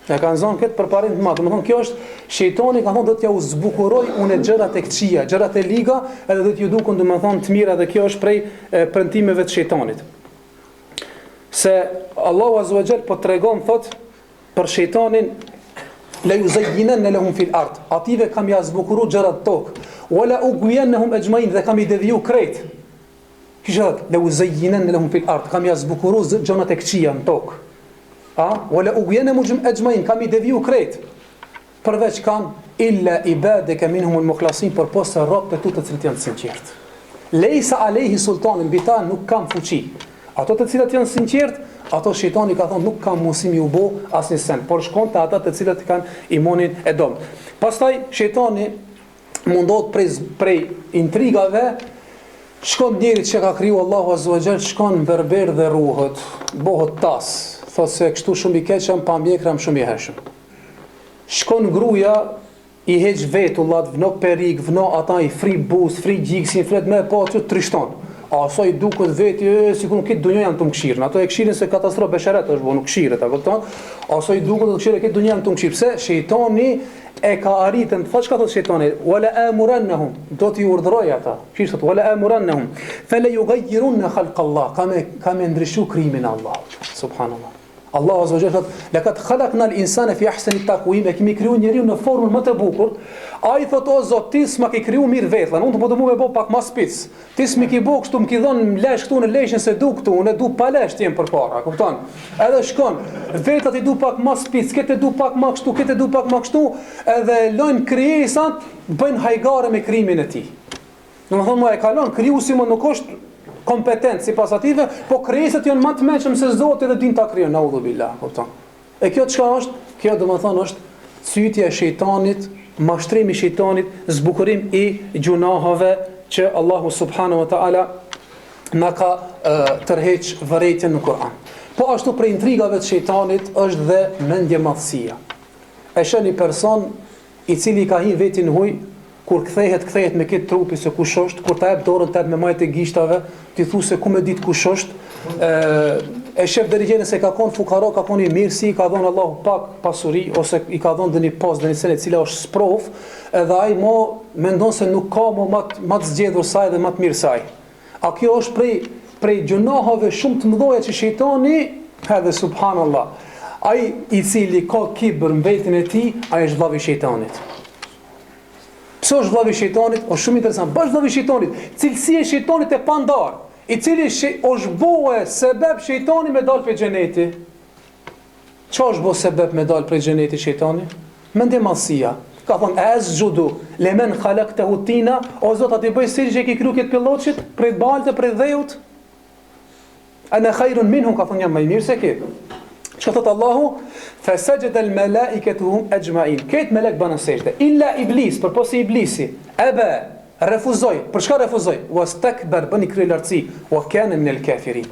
Ja kanë zonë këtë përparim të madh. Domethënë kjo është shejtani ka thonë do t'ja u zbukuroj unë gjërat e këqija, gjërat e liga, edhe do t'ju dukun domethënë të mira dhe kjo është prej premtimeve të shejtanit. Se Allahu azza wa jall po tregon thot për shejtanin la yuzayyinanna lahum fil ard. Ative kam ja zbukuru gjërat tokë. Wala ughwiyannahum ajma'in dhe kam I deviju krejt. Kishat la yuzayyinanna lahum fil ard. Kam ja zbukuru gjërat e këqija në tokë. Wala ughwiyannahum ajma'in, kam I deviju krejt. Përveç kanë illa ibadaka minhum al-mukhlasin, për posë robët e tu të cilët janë të sinqertë. Lejsa alayhi sultanin, mbi ta nuk kam fuqi. Ato të cilat janë sinqert, ato shejtani ka thonë nuk kam mundësi mi u bë asnjë sen, por shkon te ata të cilët kanë imonin e dom. Pastaj shejtani mundohet prej intrigave, shkon njëri që ka kriju Allahu azza wa jall, shkon berber dhe ruhet, bëhet tas, thotë se kështu shumë I keqëm, pa mjekram shumë I hershëm. Shkon gruaja, I heq vetullat, vno perik, vno ata I fri buz, fri gjiksin, flet me pa që trishton. Aso I duket veti, sikur nuk këtë dunjë janë të mkshirën. Ato e këshirin se katastrofë besheret është bo, nuk këshirët, a kupton? Aso I duket të këshirë këtë dunjë janë të mkshirë. Pse? Shejtani e ka arritën, thot çka thot shejtani? Wala amurannahum, do t'i urdhëroj ata. Çish thot? Wala amurannahum, fala yughayyirunna khalqallah, kam ndryshu krimin e Allahut. Subhanallah. Allahu azza wa jalla thot: "Laqad khalaqna al-insana fi ahsani taqwim", e kemi krijuar njeriu në formën më të bukur. Ai thot o Zot, ti s'ma ke kriju mirë vetën, unë po të më bëj pak më spic. Ti s'mi ke bëu kështu, më ke dhënë lesh këtu në leshën se du këtu, unë du pa lesh ti përpara, kupton? Edhe shkon, vetat I du pak më spic, këtë du pak më kështu, këtë du pak më kështu, edhe lojnë krijesat, bëjnë hajgare me krimin e tij. Domethënë më e kalon krijuesi më nuk është kompetent sipas ative, po krijesat janë më të mëshëm se Zoti dhe din ta krijon, naudhu billah, kupton? E kjo çka është? Kjo domethënë është cytja e shejtanit, mashtrimi I shejtanit, zbukurim I gjunahave që Allahu subhanahu wa taala na ka tërheq vërejtjen në Kur'an. Po ashtu për intrigave të shejtanit është dhe mendje madhësia. E shën një person I cili ka hin vetin huj, kur kthehet me këtë trupi se kush është, kur ta jep dorën të me majtë e gishtave, ti thu se ku me dit kush është, e shef deri se ka kon fukaro, ka kon I mirë, si I ka dhënë Allahu pak pasuri, ose I ka dhënë dhe një pas dhe një senet cila është sprof, edhe ai mo mendon se nuk ka mo ma të zgjedhur saj dhe ma të mirë saj. A kjo është prej gjunahave shumë të mëdhoja që shejtani, edhe subhanallah, ai I cili ka kibër në vetin e tij, ai është vllavi I shejtanit. Pse është vllavi I shejtanit? Është shumë interesant. Bash vllavi I shejtanit, cilësia e shejtanit e pandar, I cili është boe sebeb shejtani me dal prej xheneti. Çfarë është bo sebeb me dal prej xheneti shejtani? Mendje madhësia. Ka thonë asjudu lemen khalaqtahu tina, o Zot atë bëj si që ke kriju këtë pilloçit prej balte, prej dheut. Ana khairun minhum, ka thonë jam më I mirë se këtë. Çka thot Allahu? Fasajada al-malaikatu hum ajma'in. Këtë melek banë sejdë, illa iblis, përposi iblisi. Aba, refuzoi. Për çka refuzoi? Wastakbar, bani krye lartësi, wa kana min al-kafirin.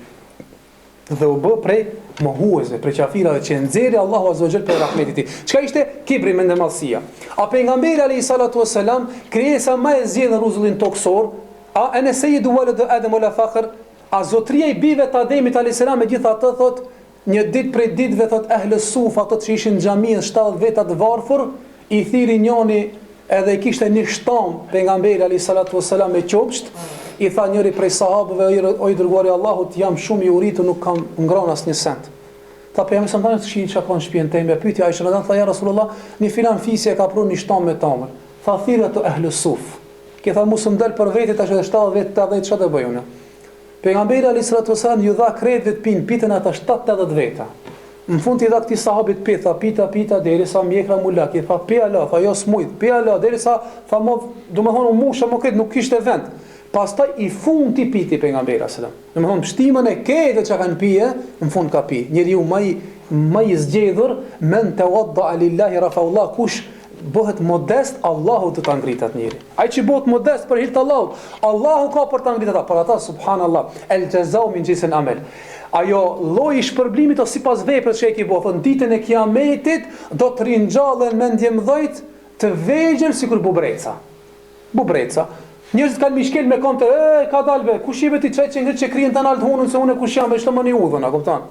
dhe u bë prej mohuesve, prej qafirave që nxjerri Allahu azza wa jall për rahmetin e tij. Çka ishte? Kibri, mendëmallësia. A pejgamberi alayhi salatu wassalam, krijesa më e zgjedhur në rrezullin toksor, a ana sayyidu walad Adam wala fakhr, a zotria i bijve të Ademit alayhis salam, megjithatë thot një ditë prej ditëve thot ehlus sufa, ato që ishin në xhami 70 veta të varfër, i thiri njëri edhe i kishte një shtam pejgamberi alayhi salatu wassalam me qopsht, i tha njëri prej sahabëve, o i dërguari i Allahut, jam shumë i uritur, nuk kam ngrënë asnjë sent. Tha pejgamberi sa tani çka çka kanë shtëpinë time, pyeti Aisha radhiyallahu anha, tha ja Rasulullah, një filan fisje ka pru një shtam me tamër. Tha thirrë ato ehlus suf. Ke tha mos më dal për vete tash edhe 70 vjet, 80 çka do bëj unë. Pejgamberi alayhi salatu wasallam ju dha kredit pin pitën ata 70-80 veta. Në fund i dha këtij sahabit pita derisa mjekra mulak, i tha pi ala, tha jo smujt, pi ala derisa tha mo, domethënë musha më këtë nuk kishte vend. Pastaj i fundi piti pejgamberi sallallahu alajhi wasallam. Domethënë shtimën e këtë që kanë pije, në fund ka pi. Njeriu më i zgjedhur, men tawadda lillahi rafa'ullah, kush bëhet modest, Allahu të ta ngrit atë njeri. Ai që bëhet modest për hir të Allahut, Allahu ka për ta ngritur ata. Për ata subhanallah, el jazau min jinsil amal. Ajo lloji i shpërblimit ose sipas veprës që e ke bëu, në ditën e Kiametit do të ringjallën mendje mëdhët të vegjël sikur bubreca. Bubreca. Njerëzit kanë mishkel me konte, ka dalbe, kush i veti çaj që ngrit që krijen tan alt hunun se unë kush jam, është më i udhën, a kupton?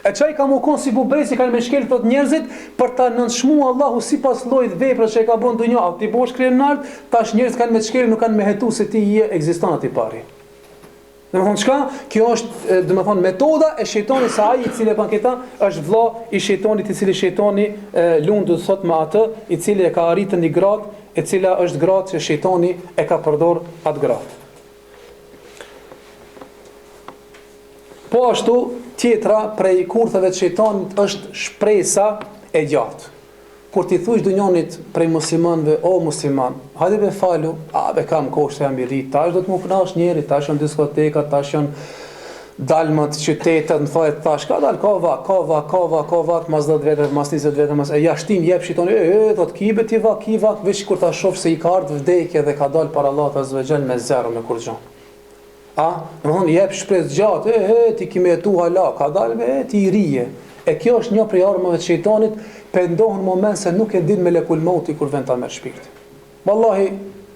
E çaj ka më kon si bubreci kanë mishkel thot njerëzit për ta nënshmuar Allahu sipas llojit veprës që e ka bën ndonjë, ti bosh krijen nalt, tash njerëzit kanë me shkel, nuk kanë me hetu se ti je ekziston aty pari. Domethënë çka? Kjo është domethënë metoda e shejtanit se ai i cili e bën këta është vëlla i shejtanit, i cili shejtani lundu thot me atë, i cili e ka arritur një gradë, e cila është gradë që shejtani e ka përdor atë gradë. Po ashtu tjetra prej kurtheve të shejtanit është shpresa e gjatë. Kur ti thuaj dunjonit prej muslimanëve, o musliman, hajde be falu, a be kam koshte jam i rrit, tash do të më punosh njëri, tash janë diskoteka, tash janë dalmat qytetet, në thotë tash ka dal kova, mas 10 vete, mas 20 vete, mas e jashtin jep shitoni, thot kibe ti va, veç kur ta shoh se i ka ardhur vdekje dhe ka dal para Allahut azza wa jall me zero me kurxhon. A, domthon jep shpresë gjatë, ti kimë jetu hala, ka dal me ti i rije. E kjo është një prej armëve të shejtanit, pendohen moment se nuk e din melekul mauti kur vjen ta merr shpirtin. Wallahi,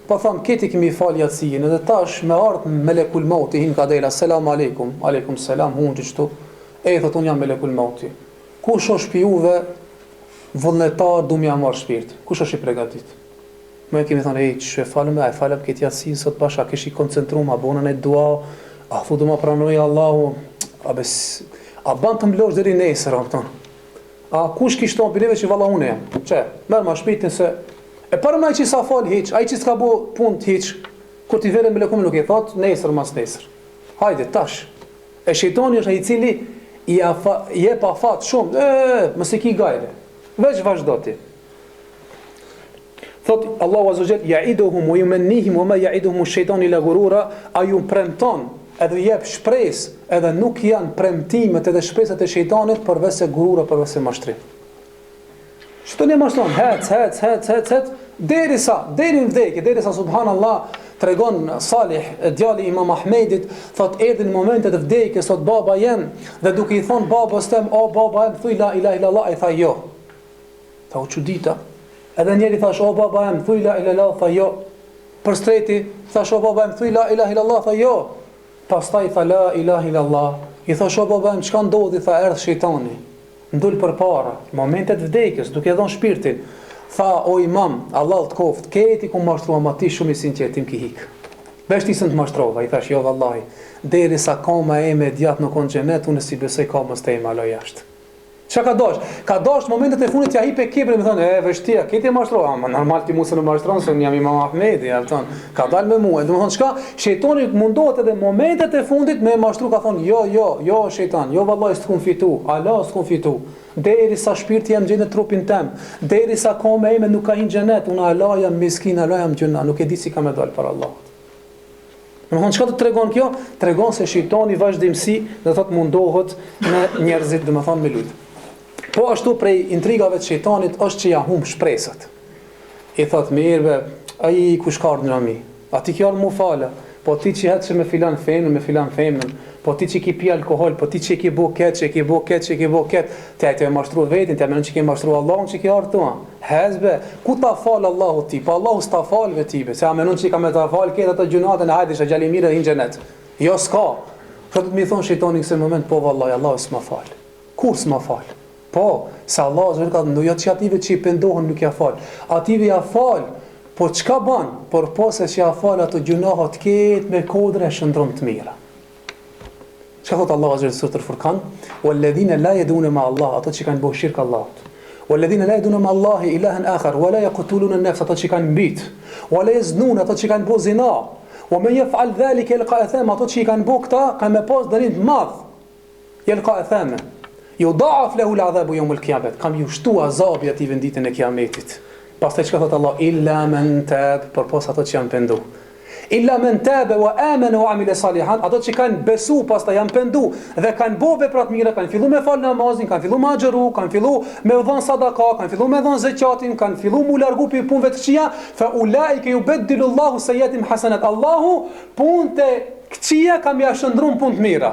po them këti kemi fal yatsin, edhe tash me ardh melekul mauti hin ka dela, selam aleikum, aleikum selam, hundi çtu. E thot un jam melekul mauti. Kush është pi juve vullnetar du m'ja marr shpirt? Kush është i përgatitur? Më kemi thënë ç'e falem, ai falem këtë yatsin sot pasha kish i koncentruar ma bonën e dua, a fudu ma pranoi Allahu, a ban të mblosh deri nesër, kupton? A kush kishton bineve që valla unë jam? Çe, merr ma shpirtin se e para më ai që sa fal hiç, ai që s'ka bë punë hiç, kur ti vjen me lekum nuk i thot nesër mas nesër. Hajde tash. E shejtani është ai i cili i jep afat shumë, mos e ki gajle. Veç vazhdo ti. Thot Allahu azza wa jall ya'iduhum wa yumannihim wa ma ya'iduhum ash-shaytanu ila ghurura, ayum premton edhe jep shpresë, edhe nuk janë premtimet edhe shpresat e shejtanit përveç se gurura, përveç se mashtrim. Shejtani mashtron, hec, deri në vdekje, derisa subhanallah tregon Salih, djali i Imam Ahmedit, thot erdhi në momentet e vdekjes, thot baba jem, dhe duke i thon babas tem, o baba jem, thuj la ilaha illallah, ai tha jo. Tha u çudita. Edhe njëri thash, o baba jem, thuj la ilaha illallah, tha jo. Për streti, thash, o baba jem, thuj la ilaha illallah, tha jo. Pastaj tha la ilaha illallah. I thash, o baba jem, çka ndodhi? Tha erdh shejtani. Ndul përpara, momentet vdekjes, duke dhënë shpirtin. Tha, o imam, Allah të koft, këti ku mashtrua ma ti shumë i sinqert, tim ki hik. Vesh ti sën të mashtrova, i thash, jo vallahi, deri sa kama e me djatë në konë xhenet, unë si besoj kamës të ema alo jashtë. Qa ka dash? Ka dash momentet e fundit ja hipe kibrin, me thonë, veshtia, këti e mashtrova, ma normal ti mu se në mashtron, se unë jam Imam Ahmedi, ka dal me mua. Dhe më thonë, shka, shejtoni mundohet edhe momentet e fundit me mashtru, ka thonë, jo, shejtan, jo vallahi s'kun fitu, Allah s'kun fitu. Deri sa shpirti jam gjenë trupin tem, deri sa kome ime nuk ka hinë gjenet, unë Allah jam miskin, Allah jam gjëna, nuk e di si ka me dalë për Allah. Në më thonë, qëka të tregon kjo? Tregon se shejtani vazhdimsi dhe thot mundohet në njerëzit, dhe më thonë me lujtë. Po ashtu prej intrigave të shejtanit është që ja humb shpresat. I thot mirëve, ai kush ka ardhur në mi? A ti kjo mu fala? Po ti që hetë që me filan femnën, po ti që ki pi alkohol, po ti që ki bo keq, që ki bo keq, që ki bo keq, te mashtru vetin, te menon që ki mashtru Allahun që ki artua. Hezbe, ku ta fal Allahu ti? Po Allahu s'ta fal vetibe, se a menon që ka me ta fal këtë ato gjunatën e hajde, gjali mirë dhe xhenet. Jo s'ka. Kjo do të më thon shejtani në këtë moment, po vallahi Allahu s'ma fal. Kur s'ma fal? Po, se Allahu zot ka ndonjë që ative që i pendohen nuk ja fal. Ative ja fal. Po çka bën? Por posa që ja fal ato gjunahat këtë me kodra shëndron të mira. Çka thot Allahu azza wa jalla Furqan? Walladhina la yaduna ma Allah, ato që kanë bërë shirk Allahut. Walladhina la yaduna ma Allah ilahan akhar, wala yaqtuluna an-nafs, ato që kanë mbit. Wala yaznun, ato që kanë bërë zina. Wa man yaf'al dhalika yalqa athama, ato që kanë bërë këta kanë me pas dënim të madh. Yalqa athama. Yudha'af lahu al-'adhabu yawm al-qiyamah, kam ju shtu azabi atij në ditën e kiametit. Pastaj çka thot Allah? Illa man tab, për pos ato që janë pendu. Illa man taba wa amana wa amila salihan, ato që kanë besu pastaj janë pendu dhe kanë bërë vepra të mira, kanë filluar me fal namazin, kanë filluar me xheru, kanë filluar me dhën sadaka, kanë filluar me dhën zakatin, kanë filluar me largu pi punëve të këqija, fa ulaika yubaddilu Allahu sayyiatim hasanat. Allahu punët e këqija kam ja shndrum punë të mira.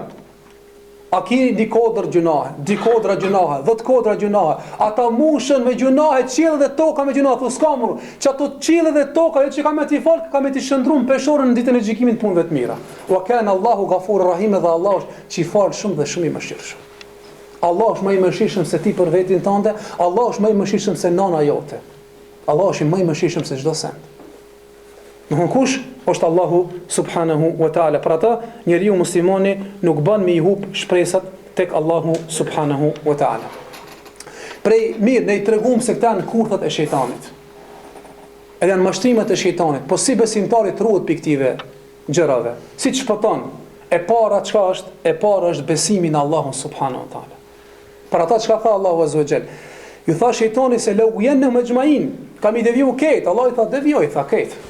A ki di kodër gjunahe, di kodra gjunahe, 10 kodra gjunahe, ata mushën me gjunahe, qiellë dhe toka me gjunahe, thu s'ka muru, që ato qiellë dhe toka, jo që ka me t'i falë, ka me t'i shëndrum peshorën në ditën e gjikimit punëve të mira. Wa kana Allahu ghafurur rahim, dhe Allah është që i falë shumë dhe shumë i mëshirshëm. Allah është më i mëshirshëm se ti për vetin tënde, Allah është më i mëshirshëm se nana jote. Allah është më i mëshirshëm se çdo send. Në kush është Allahu subhanahu wa ta'ala. Për ata, njeriu muslimani nuk bën me i hub shpresat tek Allahu subhanahu wa ta'ala. Prej mirë, ne i tregum se këta në kurthat e shejtanit. Edhe në mashtrimet e shejtanit, po si besimtarit ruhet për këtive gjërave. Si që shpëton, e para çka është? E para është besimi në Allahun subhanahu wa ta'ala. Për ata çka tha Allahu azza wa jall? Ju tha shejtani se lau janë majma'in, kam i deviju ketë, Allah i tha devjoj, tha ketë.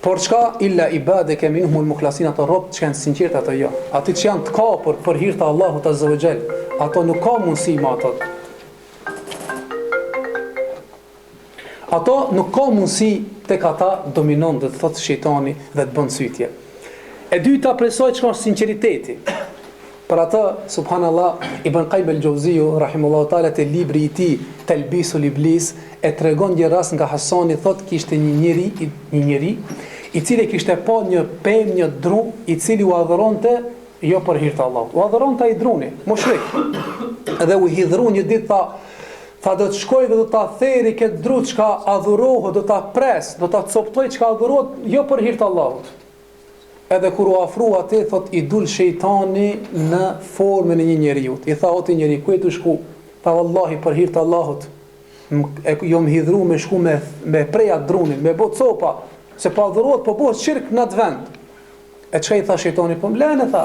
Por çka illa ibadaka minhum al-mukhlasin, ato rob që janë sinqert ato jo. Ati që janë të kapur për hir të Allahut azza wa jall, ato nuk ka mundësi me ato. Ato nuk ka mundësi tek ata dominon dhe të thotë shejtani dhe të bën sytje. E dyta presoj çka është sinqeriteti. Për ata subhanallah Ibn Qayyim al-Jawziyu rahimahullahu taala te libri i tij Talbisul Iblis e tregon një rast nga Hasani, thotë kishte një njeri i cili kishte pa një pemë, një dru, i cili u adhuronte jo për hir të Allahut. U adhuronte ai druni, mushrik. Dhe u hidhru një ditë, tha do të shkoj dhe do ta theri këtë dru çka adhurohet, do ta pres, do ta coptoj çka adhurohet jo për hir të Allahut. Edhe kur u afrua atë, thot i dul shejtani në formën e një njeriu. I tha o ti njeri, ku e të shku? Tha vallahi për hir të Allahut. Jo më hidhru me shku me preja drunin, me bot copa, se pa adhurohet, po bëhet shirk në atë vend. E çka i tha shejtani? Po lene, tha.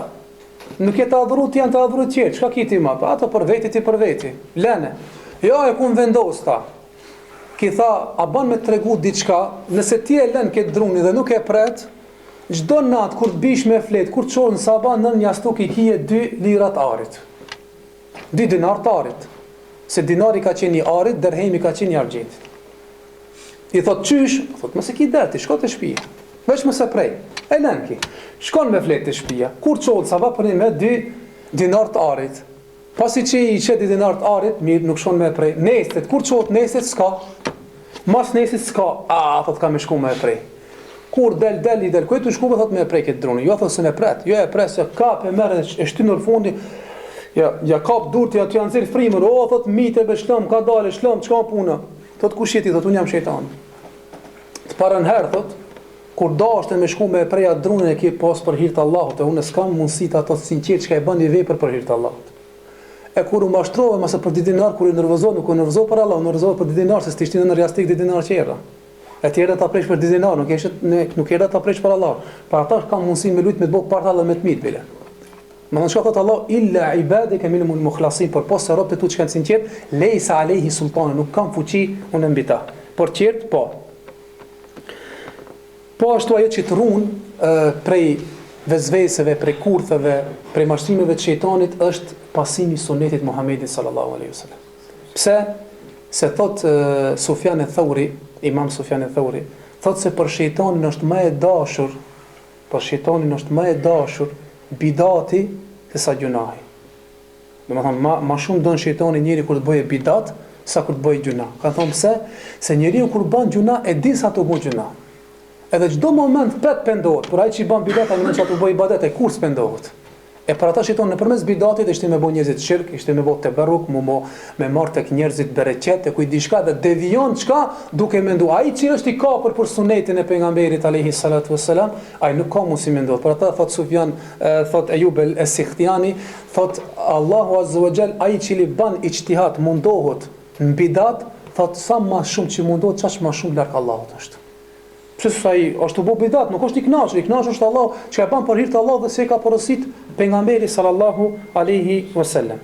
Nuk e të adhuru ti, janë të adhuru tjerë. Çka kiti ma? Pa ato për veti ti për veti. Lene. Jo, e ku më vendos, tha. Ki tha, a ban me tregu diçka, nëse ti e lën këtë druni dhe nuk e pret, çdo natë kur të bish me flet, kur të çon në sabah nën jastuk i kije 2 lirat arit. 2 dinar të arit. Se dinari ka qenë i arit, derhemi ka qenë i argjentit. I thot qysh? Thot mëse ki deti, shko të shtëpia. Veç mëse prej. E lën ki. Shkon me flet të shtëpia. Kur çon sabah për me 2 dinar të arit. Pasi që i qeti dinar të arit, mirë, nuk shkon me prej. Nestet, kur çon nestet s'ka. Mas nestet s'ka. Thot ka me shku me prej. Kur del, ku e të shku me thot me prej këtë druni. Jo thot se me pret. Jo e pres, se kap e merë e shtynë në fundi. Ja kap durti aty janë nxjerr frymën. O thot mite be shlom, ka dalë shlom, çka puna? Thot kush jeti? Thot un jam shejtani. Të parën herë thot, kur dashte me shku me preja drunin e ki pas për hir të Allahut, e unë s'kam mundësi të ato sinqert çka e bëni vepër për hir të Allahut. E kur u mashtrova mëse për 2 dinar, kur i nervozoi, nuk u nervozoi për Allah, u nervozoi për 2 dinar, se s'ishte në rjastik 2 dinar qera. E tjera ta presh për 2 dinar, nuk era ta presh për Allah. Për ata kam mundësi me lut me të bëk part Allah me të mirë bile. Më thon shkot Allah illa ibadaka minhum al-mukhlasin, por pos se robët e tu që kanë sinqert, leysa alayhi sultan, nuk kam fuqi unë mbi ta. Por qert po. Po ashtu ajo që të ruan prej vezveseve, prej kurtheve, prej mashtrimeve të shejtanit është pasimi i sunetit Muhamedit sallallahu alaihi wasallam. Pse? Se thot Sufjan al-Thauri, Imam Sufjan al-Thauri, thot se për shejtanin është më e dashur, bidati se sa gjunahi. Domethënë ma shumë don shejtani njëri kur të bëjë bidat sa kur të bëjë gjuna. Ka thonë pse? Se njeriu kur bën gjuna e di sa të bëjë gjuna. Edhe çdo moment pet pendohet, por ai që i bën bidat ai mund të bëjë ibadet e kur s'pendohet. E për ata shejtani nëpërmes bidatit ishte me bën njerëzit shirk, ishte me bën tebarruk, me marr tek njerëzit bereqet, e kujt diçka dhe devion çka duke menduar ai që është i kapur për sunetin e pejgamberit alayhi salatu wassalam, ai nuk ka mundësi mendohet. Për ata thot Sufjan, thot Ayub el-Sikhtiyani, thot Allahu azza wa jall ai që i bën ijtihad mundohet në bidat, thot sa më shumë që mundohet, çaq më shumë larg Allahut është. Pse ai është bu bidat, nuk është i kënaqur është Allah që e bën për hir të Allahut dhe se ka porosit pejgamberi sallallahu alaihi wasallam.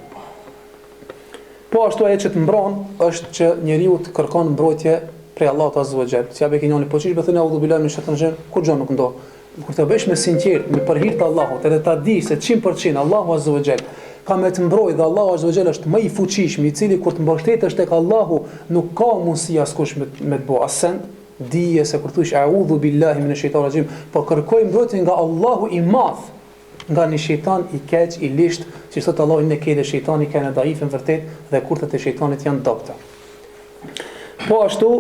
Po ashtu ajo që të mbron është që njeriu të kërkon mbrojtje prej Allahut azza wa jall. Si abe kinoni po çish bëthën audhu billahi min shaitanir rajim, kur gjë nuk ndo. Kur të bësh me sinqert, me për hir të Allahut, edhe ta di se 100% Allahu azza wa jall ka me të mbrojë dhe Allahu azza wa jall është më i fuqishëm, i cili kur të mbështetesh tek Allahu nuk ka mundësi askush me të bëj asend. Dije se kur thush a'udhu billahi minash shaitanir rajim, po kërkoj mbrojtje nga Allahu i madh, nga një shejtan i keq, i lisht, që thot Allahu inne kede shejtani kana dhaifën vërtet dhe kurthet e shejtanit janë dobta. Po ashtu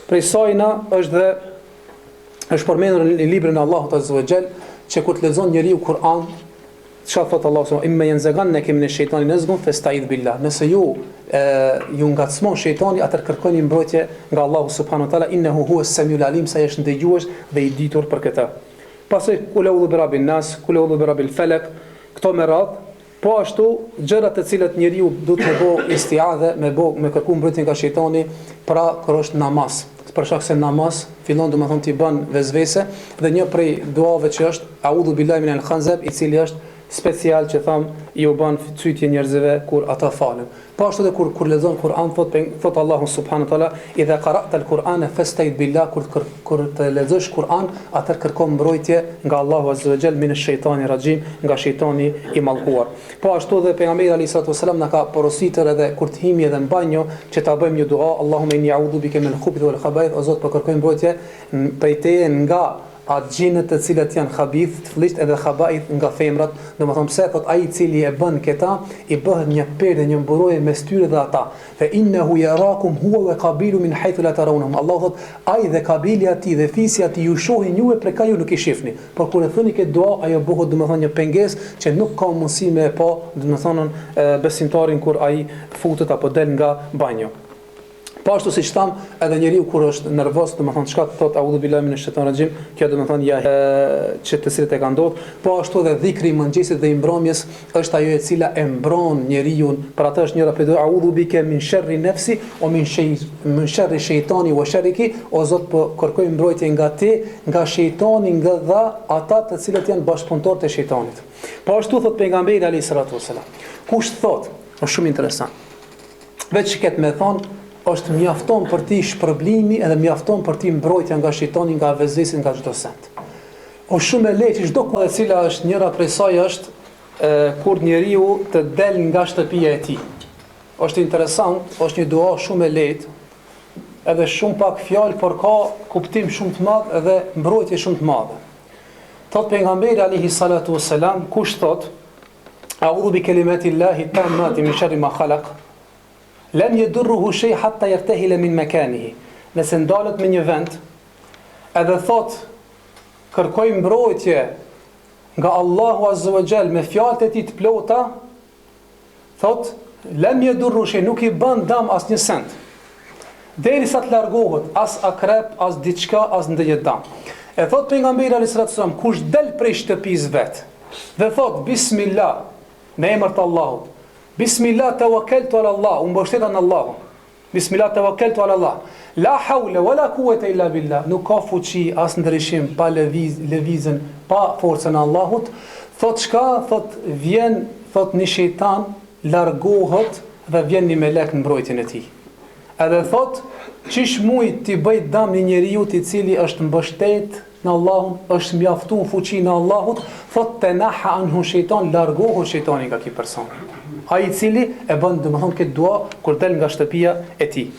prej sajna është përmendur në librin e Allahut azza wa jall që kur të lexon njeriu Kur'an, çfarë thot Allahu subhanahu imma yanzaghannaka minash shaitani nazghun fasta'idh billah. Nëse ju ngacmon shejtani, atë kërkoni mbrojtje nga Allahu subhanahu wa taala, innahu huwas samiul alim, sa është ndëgjues dhe i ditur për këtë. Pastaj kul a'udhu bi rabbin nas, kul a'udhu bi rabbil falaq, këto me radh. Po ashtu gjërat të cilat njeriu duhet të bëjë istiadhe, me kërku mbrojtje nga shejtani, pra kur është namaz. Për shkak se namaz fillon domethënë ti bën vezvese dhe një prej duave që është a'udhu billahi minal khanzab, i cili është special që tham i u bën fytyje njerëzve kur ata falen. Po ashtu edhe kur lexon Kur'an thot Allahu subhanahu wa taala idha qara'ta al-Qur'ana fasta'id billah, kur të lexosh Kur'an atë kërko mbrojtje nga Allahu azza wa jall minash shaitanir rajim, nga shejtani i mallkuar. Po ashtu edhe pejgamberi alayhi salatu wasalam na ka porositur edhe kur të himi edhe në banjo që ta bëjmë një dua, Allahumma inni a'udhu bika min al-khubuthi wal khaba'ith, o Zot po kërkoj mbrojtje prej teje nga atë gjinët të cilat janë khabith, të flisht edhe khaba'ith nga femrat, domethënë pse thot ai i cili e bën këta, i bëhet një perdë, një mburojë mes tyre dhe ata. Fa innahu yarakum huwa wa qabilu min haythu la tarawnahum. Allah thot ai dhe kabili aty dhe fisi aty ju shohin juve prej ka ju nuk i shihni. Por kur e thoni këtë dua, ajo bëhet domethënë një pengesë që nuk ka mundësi me pa, domethënë besimtarin kur ai futet apo del nga banjo. Po ashtu siç tham, edhe njeriu kur është nervoz, domethënë çka thot a'udhu billahi minash shaitanir rajim, kjo domethënë ja që të cilët e kanë ndodhur. Po ashtu edhe dhikri i mëngjesit dhe i mbrëmjes është ajo e cila e mbron njeriu. Për atë është njëra prej a'udhu bika min sharri nafsi o min sharri shaytani wa shariki, o Zot po kërkoj mbrojtje nga ti, nga shejtani, nga dha ata të cilët janë bashkëpunëtorët e shejtanit. Po ashtu thot pejgamberi alayhi salatu wasalam. Kush thot, është shumë interesant. Veç këtë me thonë është mjafton për ti shpërblimi edhe mjafton për ti mbrojtja nga shejtani, nga vezvesin, nga çdo send. O shumë e lehtë çdo kohë e cila është njëra prej saj është kur njeriu të del nga shtëpia e tij. Është interesant, është një dua shumë e lehtë, edhe shumë pak fjalë, por ka kuptim shumë të madh edhe mbrojtje shumë të madhe. Thot pejgamberi alayhi salatu wassalam, kush thot a'udhu bi kalimati llahi tammati min sharri ma khalaq, lam yadurruhu shay hatta yartahila min makanihi. Nëse ndalet me një vend, edhe thot kërkoj mbrojtje nga Allahu azza wa jall me fjalët e tij të plota, thot lam yadurruhu shay, nuk i bën dëm asnjë send. Derisa të largohet as akrep, as diçka, as ndonjë dëm. E thot pejgamberi alayhis salam, kush del prej shtëpisë vet dhe thot bismillah, në emër të Allahut, bismillah tawakkaltu ala Allah, unë mbështeta në Allah. Bismillah tawakkaltu ala Allah. La hawla wala quwwata illa billah. Nuk ka fuqi as ndryshim pa lëvizën, pa forcën e Allahut. Thot çka? Thot vjen, thot një shejtan largohet dhe vjen një melek në mbrojtjen e tij. Edhe thot çish mujt ti bëj dëm një njeriu i cili është mbështet në Allahun, është mjaftuar fuqinë e Allahut, thot tenaha anhu shejtan, largohet shejtani nga ky person. Ai i cili e bën domethënë këtë dua kur del nga shtëpia e tij.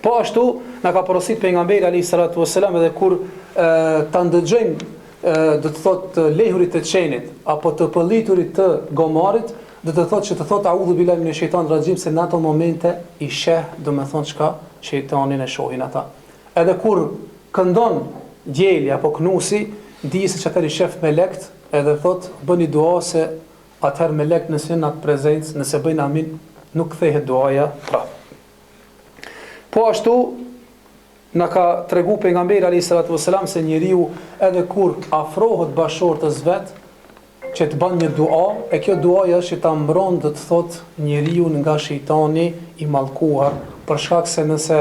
Po ashtu na ka porosit pejgamberi alayhi salatu wasalam edhe kur ta ndëgjojmë do të thotë të lehurit të qenit apo të pëlliturit të gomarit, do të thotë që të thotë audhu billahi minash shaitanir rajim, se në ato momente i sheh, do të thonë çka, shejtanin e shohin ata. Edhe kur këndon djeli apo knusi, di se çfarë i shef me lekt, edhe thotë bëni dua se atëherë me lekt nëse në atë prezencë, nëse bëjnë amin, nuk kthehet duaja prapë. Po ashtu na ka tregu pejgamberi alayhis salatu wasalam se njeriu edhe kur afrohet bashortës vet, që të bën një dua, e kjo duaja është që ta mbron, do të thotë, njeriu nga shejtani i mallkuar, për shkak se nëse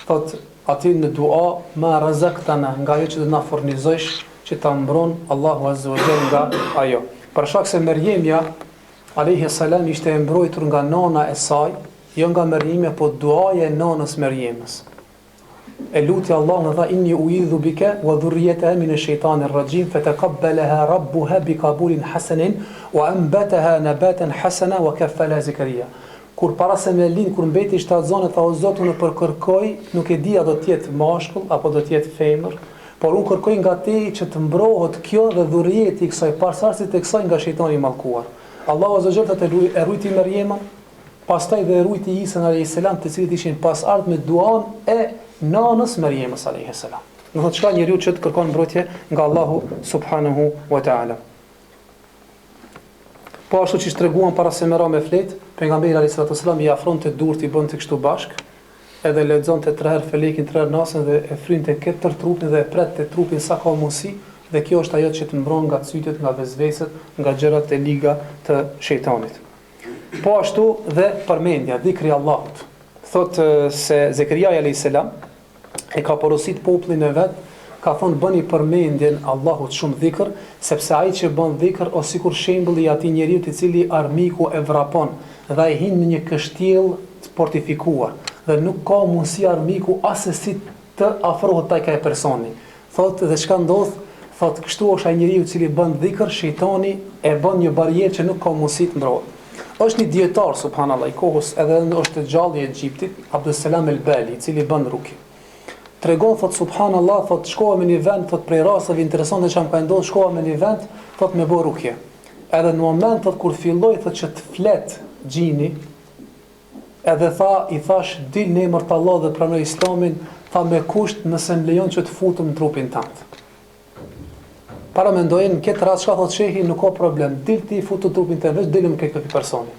thotë aty në dua ma razaqtana, nga ajo që do na furnizosh, që ta mbron Allahu azza wa jalla nga ajo. Për shkak se Merjemja alayhi salam ishte e mbrojtur nga nana e saj, jo nga Merjemja, po duaja e nanës Merjemës. E lutja Allahun dhe tha inni uidhu bike wa dhurriyataha min ash-shaytanir rajim fataqabbalaha rabbuha biqabulin hasanin wa anbataha nabatan hasana wa kaffala Zakaria. Kur para se me lind, kur mbeti shtatzon, tha o Zot, unë përkërkoj, nuk e di a do të jetë mashkull apo do të jetë femër, por unë kërkoj nga te që të mbrohet kjo dhe dhurrieti i kësaj, parsarësit e kësaj nga shejtani i mallkuar. Allahu azza wa jalla e rujti Merjemën, pastaj dhe e rujti Isa alayhis salam, të cilët ishin pasardh me duan e nanës Merjemës alayhis salam. Do të thotë njeriu që të kërkon mbrojtje nga Allahu subhanahu wa taala. Po ashtu që treguan para se merra me flet, pejgamberi alayhis salam i afronte durt, i bënte kështu bashk, edhe lexonte 3 herë felekin, 3 herë nasën dhe e frynte këtë trupin dhe e prette trupin sa ka mundsi, dhe kjo është ajo që të mbron nga cytet, nga vezveset, nga gjërat e liga të shejtanit. Po ashtu dhe përmendja, dhikri Allahut. Thotë se Zakaria alayhis salam e ka porosit popullin e vet, ka thonë bëni përmendjen Allahut shumë dhikr, sepse ai që bën dhikr o sikur shembulli i atij njeriu i cili armiku e vrapon dhe ai hin në një kështjell të fortifikuar dhe nuk ka mundësi armiku asesi të afrohet tek ai personi. Thotë dhe çka ndodh, thotë kështu është ai njeriu i cili bën dhikr, shejtani e bën një barierë që nuk ka mundësi të mbrohet. Është një dietar subhanallahu i kohës, edhe është gjalli i Egjiptit, Abdulselam el-Bali, i cili bën rukje. Tregon, thot subhanallahu, thot shkova me një vend, thot prej rasteve interesante që më ka ndodhur, shkova me një vend, thot me bë rukje. Edhe në moment thot kur filloi thot që të flet xhini, edhe i thash dil në emër të Allahut dhe pranoj Islamin, tha me kusht nëse më lejon që të futem në trupin tënd. Para mendojnë në këtë rast çka thot shehi, nuk ka problem, dil ti futu trupin tënd, veç dilëm këtë personi.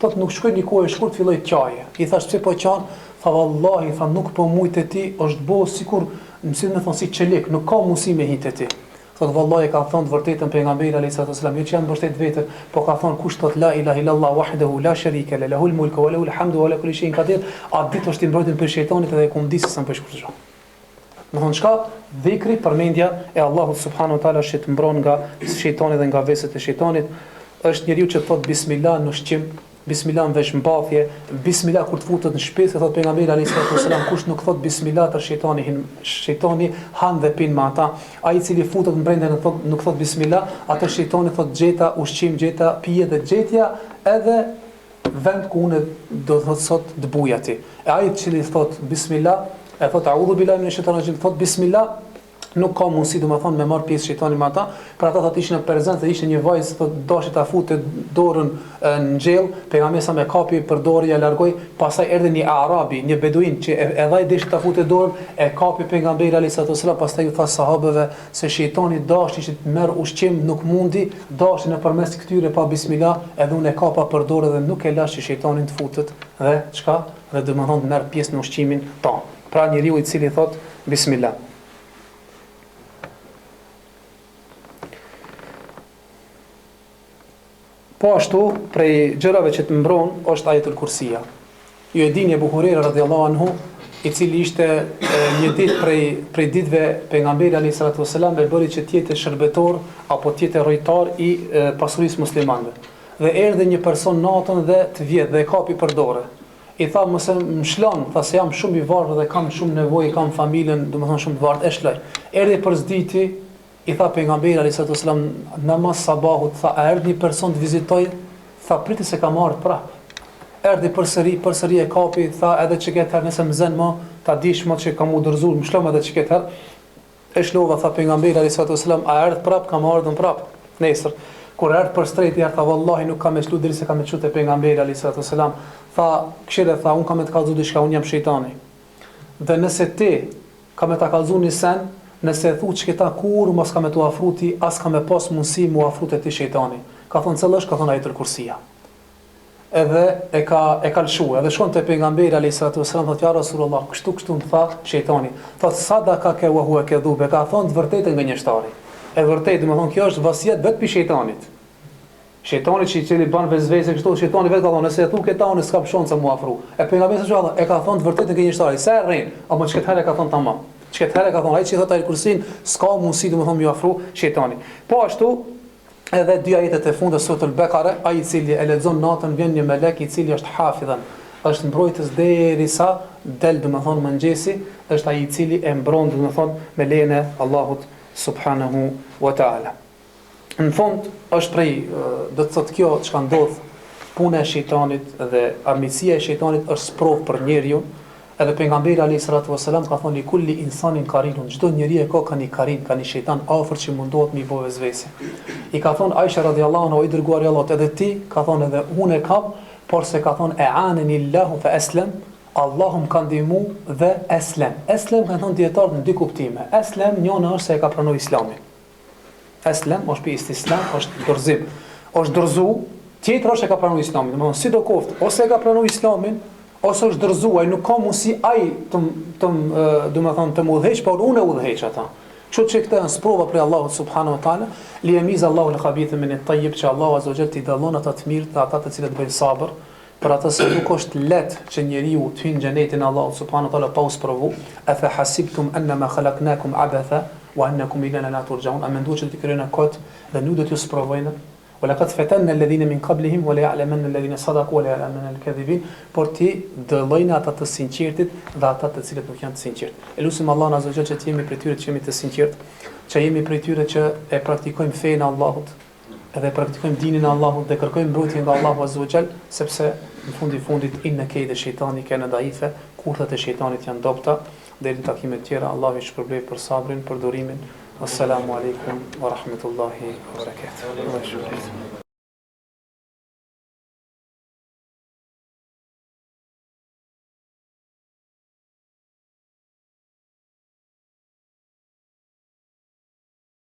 Thot nuk shkoj një kohë e shkurt, filloi qaje. I thash pse po qan? Tha vallahi, tha nuk po mujt e ti, është bo sikur, mësit me thonë si qelik, nuk ka mundësi me hit e ti. Thot vallahi ka thonë të vërtetën pejgamberi alayhis salam, jo që janë mbështet vetë, po ka thonë kush thot la ilaha illallah wahdahu la sharika la lahul mulku wa lahul hamdu wa la kulli shay'in qadir, atë ditë është i mbrojtur për shejtanit edhe ku mdisë sa më shkurt gjë. Do thonë çka? Dhikri, përmendja e Allahut subhanahu wa taala që të mbron nga shejtani dhe nga veset e shejtanit, është njeriu që thot bismillah në ushqim, bismillah në vesh mbathje, bismillah kur të futet në shtëpi, thot pejgamberi alayhis salam, kush nuk thot bismillah të shejtani han dhe pin me ata. Ai i cili futet në brenda nuk thot bismillah, atë shejtani thot gjeta ushqim, gjeta pije dhe gjetja edhe vend ku unë do të thot sot të buj aty. E ai i cili thot bismillah, e thot a'udhu billahi minash shaitanir rajim, thot bismillah, nuk ka mundësi domethënë me marr pjesë shejtani me ata, për ata thotë ishin në prezencë, ishte një vajzë thotë dashit ta fute dorën në xhell, pejgamberi sa me kapi për dorë ja largoi, pastaj erdhi një arabi, një beduin që edhe ai deshte ta fute dorën, e kapi pejgamberi alayhis salam, pastaj u tha sahabeve se shejtani dashti që të merr ushqim nuk mundi, dashti nëpërmes këtyre pa bismillah, edhe unë e kapa për dorë dhe nuk e lash që shejtanin të futet dhe çka, dhe domethënë të merr pjesë në ushqimin ton. Pra njeriu i cili thot bismillah. Po ashtu, prej gjërave që të mbron, është ajetul kursia. Ju e dini Abu Huraira radhiyallahu anhu, i cili ishte një ditë prej ditëve pejgamberi alayhis salatu wasalam e bëri që të jetë shërbetor apo të jetë rrojtar i pasurisë muslimanëve. Dhe erdhi një person natën dhe të vjet dhe e kapi për dorë. I tha mos e më shlon, tha se jam shumë i varfër dhe kam shumë nevojë, kam familjen, domethënë shumë të varfër, e shloj. Erdhi përsditi, i tha pejgamberi alayhis salatu wasalam namaz sabahut, tha a erdhi një person të vizitoj, tha priti se ka marrë prap. Erdhi përsëri e kapi, tha edhe që këtë herë nëse më zën më, ta dish më që kam u dorëzuar, më shlom edhe që këtë herë. E shlova, tha pejgamberi alayhi salatu wasalam, a erdh prap, kam ardhur prap. Nesër, kur erdh për strejt, tha vallahi nuk kam e shlu derisa kam e çu te pejgamberi alayhi salatu wasalam. Tha, këshire, tha, un kam e të kallzu diçka, un jam shejtani. Dhe nëse ti kam e ta kallzu një sen, nëse e thu që këta kur mos kam e tu afruti, as kam e pas mundësi mu afrute ti shejtani. Ka thonë cëllë është, ka thonë Ajetul Kursia. Edhe e ka lëshu, edhe shkon te pejgamberi alayhi salatu wasallam, thotë ja Rasulullah, kështu më tha shejtani. Thotë sadaka ka wa huwa kadhub, ka thonë të vërtetën gënjeshtari. E vërtetë, do të thonë kjo është vasijet vetë pi shejtanit. Shejtani që i cili ban vezvese kështu, shejtani vetë ka thonë se thu këta unë s'kam shonca mu afru. E pejgamberi sallallahu e ka thonë të vërtetën gënjeshtari. Sa rrin, apo çka ka thonë tamam. Çka ka thonë ai që thotë Ajetul Kursin, s'ka mundësi do të thonë mu afru shejtani. Po ashtu edhe dy ajetet e fundit suratul Bekare, ai i cili e lexon natën vjen një melek i cili është hafidhan, është mbrojtës derisa del domethënë mëngjesi, është ai i cili e mbron domethënë me lejen e Allahut subhanahu wa taala. Në fund është prej do të thotë kjo çka ndodh puna e shejtanit dhe armiqësia e shejtanit është sprov për njeriu. Edhe pejgamberi alayhi salatu wasalam ka thonë kulli insanin qarinun, çdo njeri e ka një qarin, ka një shejtan afër që mundohet mi bëvë vezvese. I ka thonë Aisha radhiyallahu anha, o i dërguari i Allahut, edhe ti, ka thonë edhe unë e kam, por se ka thonë e'anenillahu fa aslam, Allahu më ka ndihmu dhe eslem. Eslem ka thonë dietar në dy kuptime. Eslem njëna është se e ka pranuar Islamin. Eslem është pi istislam, është dorëzim. Është dorëzu, tjetër është e ka pranuar Islamin. Domethënë si do koft, ose e ka pranuar Islamin, ose është dorëzuar, nuk ka mundësi ai domethënë të më udhëheq, por unë e udhëheq ata. Kështu që këta janë sprova për Allahut subhanahu wa taala, li yamiz Allahu al-khabitha min at-tayyib, që Allahu azza wa jalla t'i dallon ata të mirë dhe ata të cilët bëjnë sabër, për ata se nuk është lehtë që njeriu të hyjë në xhenetin e Allahut subhanahu wa taala pa u sprovu. Afa hasibtum annama khalaqnakum abatha wa annakum ilayna la turja'un. A mendoni që ti krijojnë kot dhe nuk do t'ju sprovojnë? ولقد فتنا الذين من قبلهم ولا يعلمن الذين صدقوا ولا يعلمن الكاذبين, por ti dëllojnë ata të sinqertit dhe ata të cilët nuk janë të sinqert. Elusim Allahun azza wa jalla që të jemi prej tyre që jemi të sinqert, që jemi prej tyre që e praktikojmë fenë e Allahut, edhe praktikojmë dinin e Allahut dhe kërkojmë mbrojtje nga Allahu azza wa jalla, sepse në fundit inna kayda shejtani kana da'ifa, kurthat e shejtanit janë dobta. Deri në takime të tjera, Allahu i shpërblet për sabrin, për durimin. Assalamu alaikum wa rahmatullahi wa barakatuh.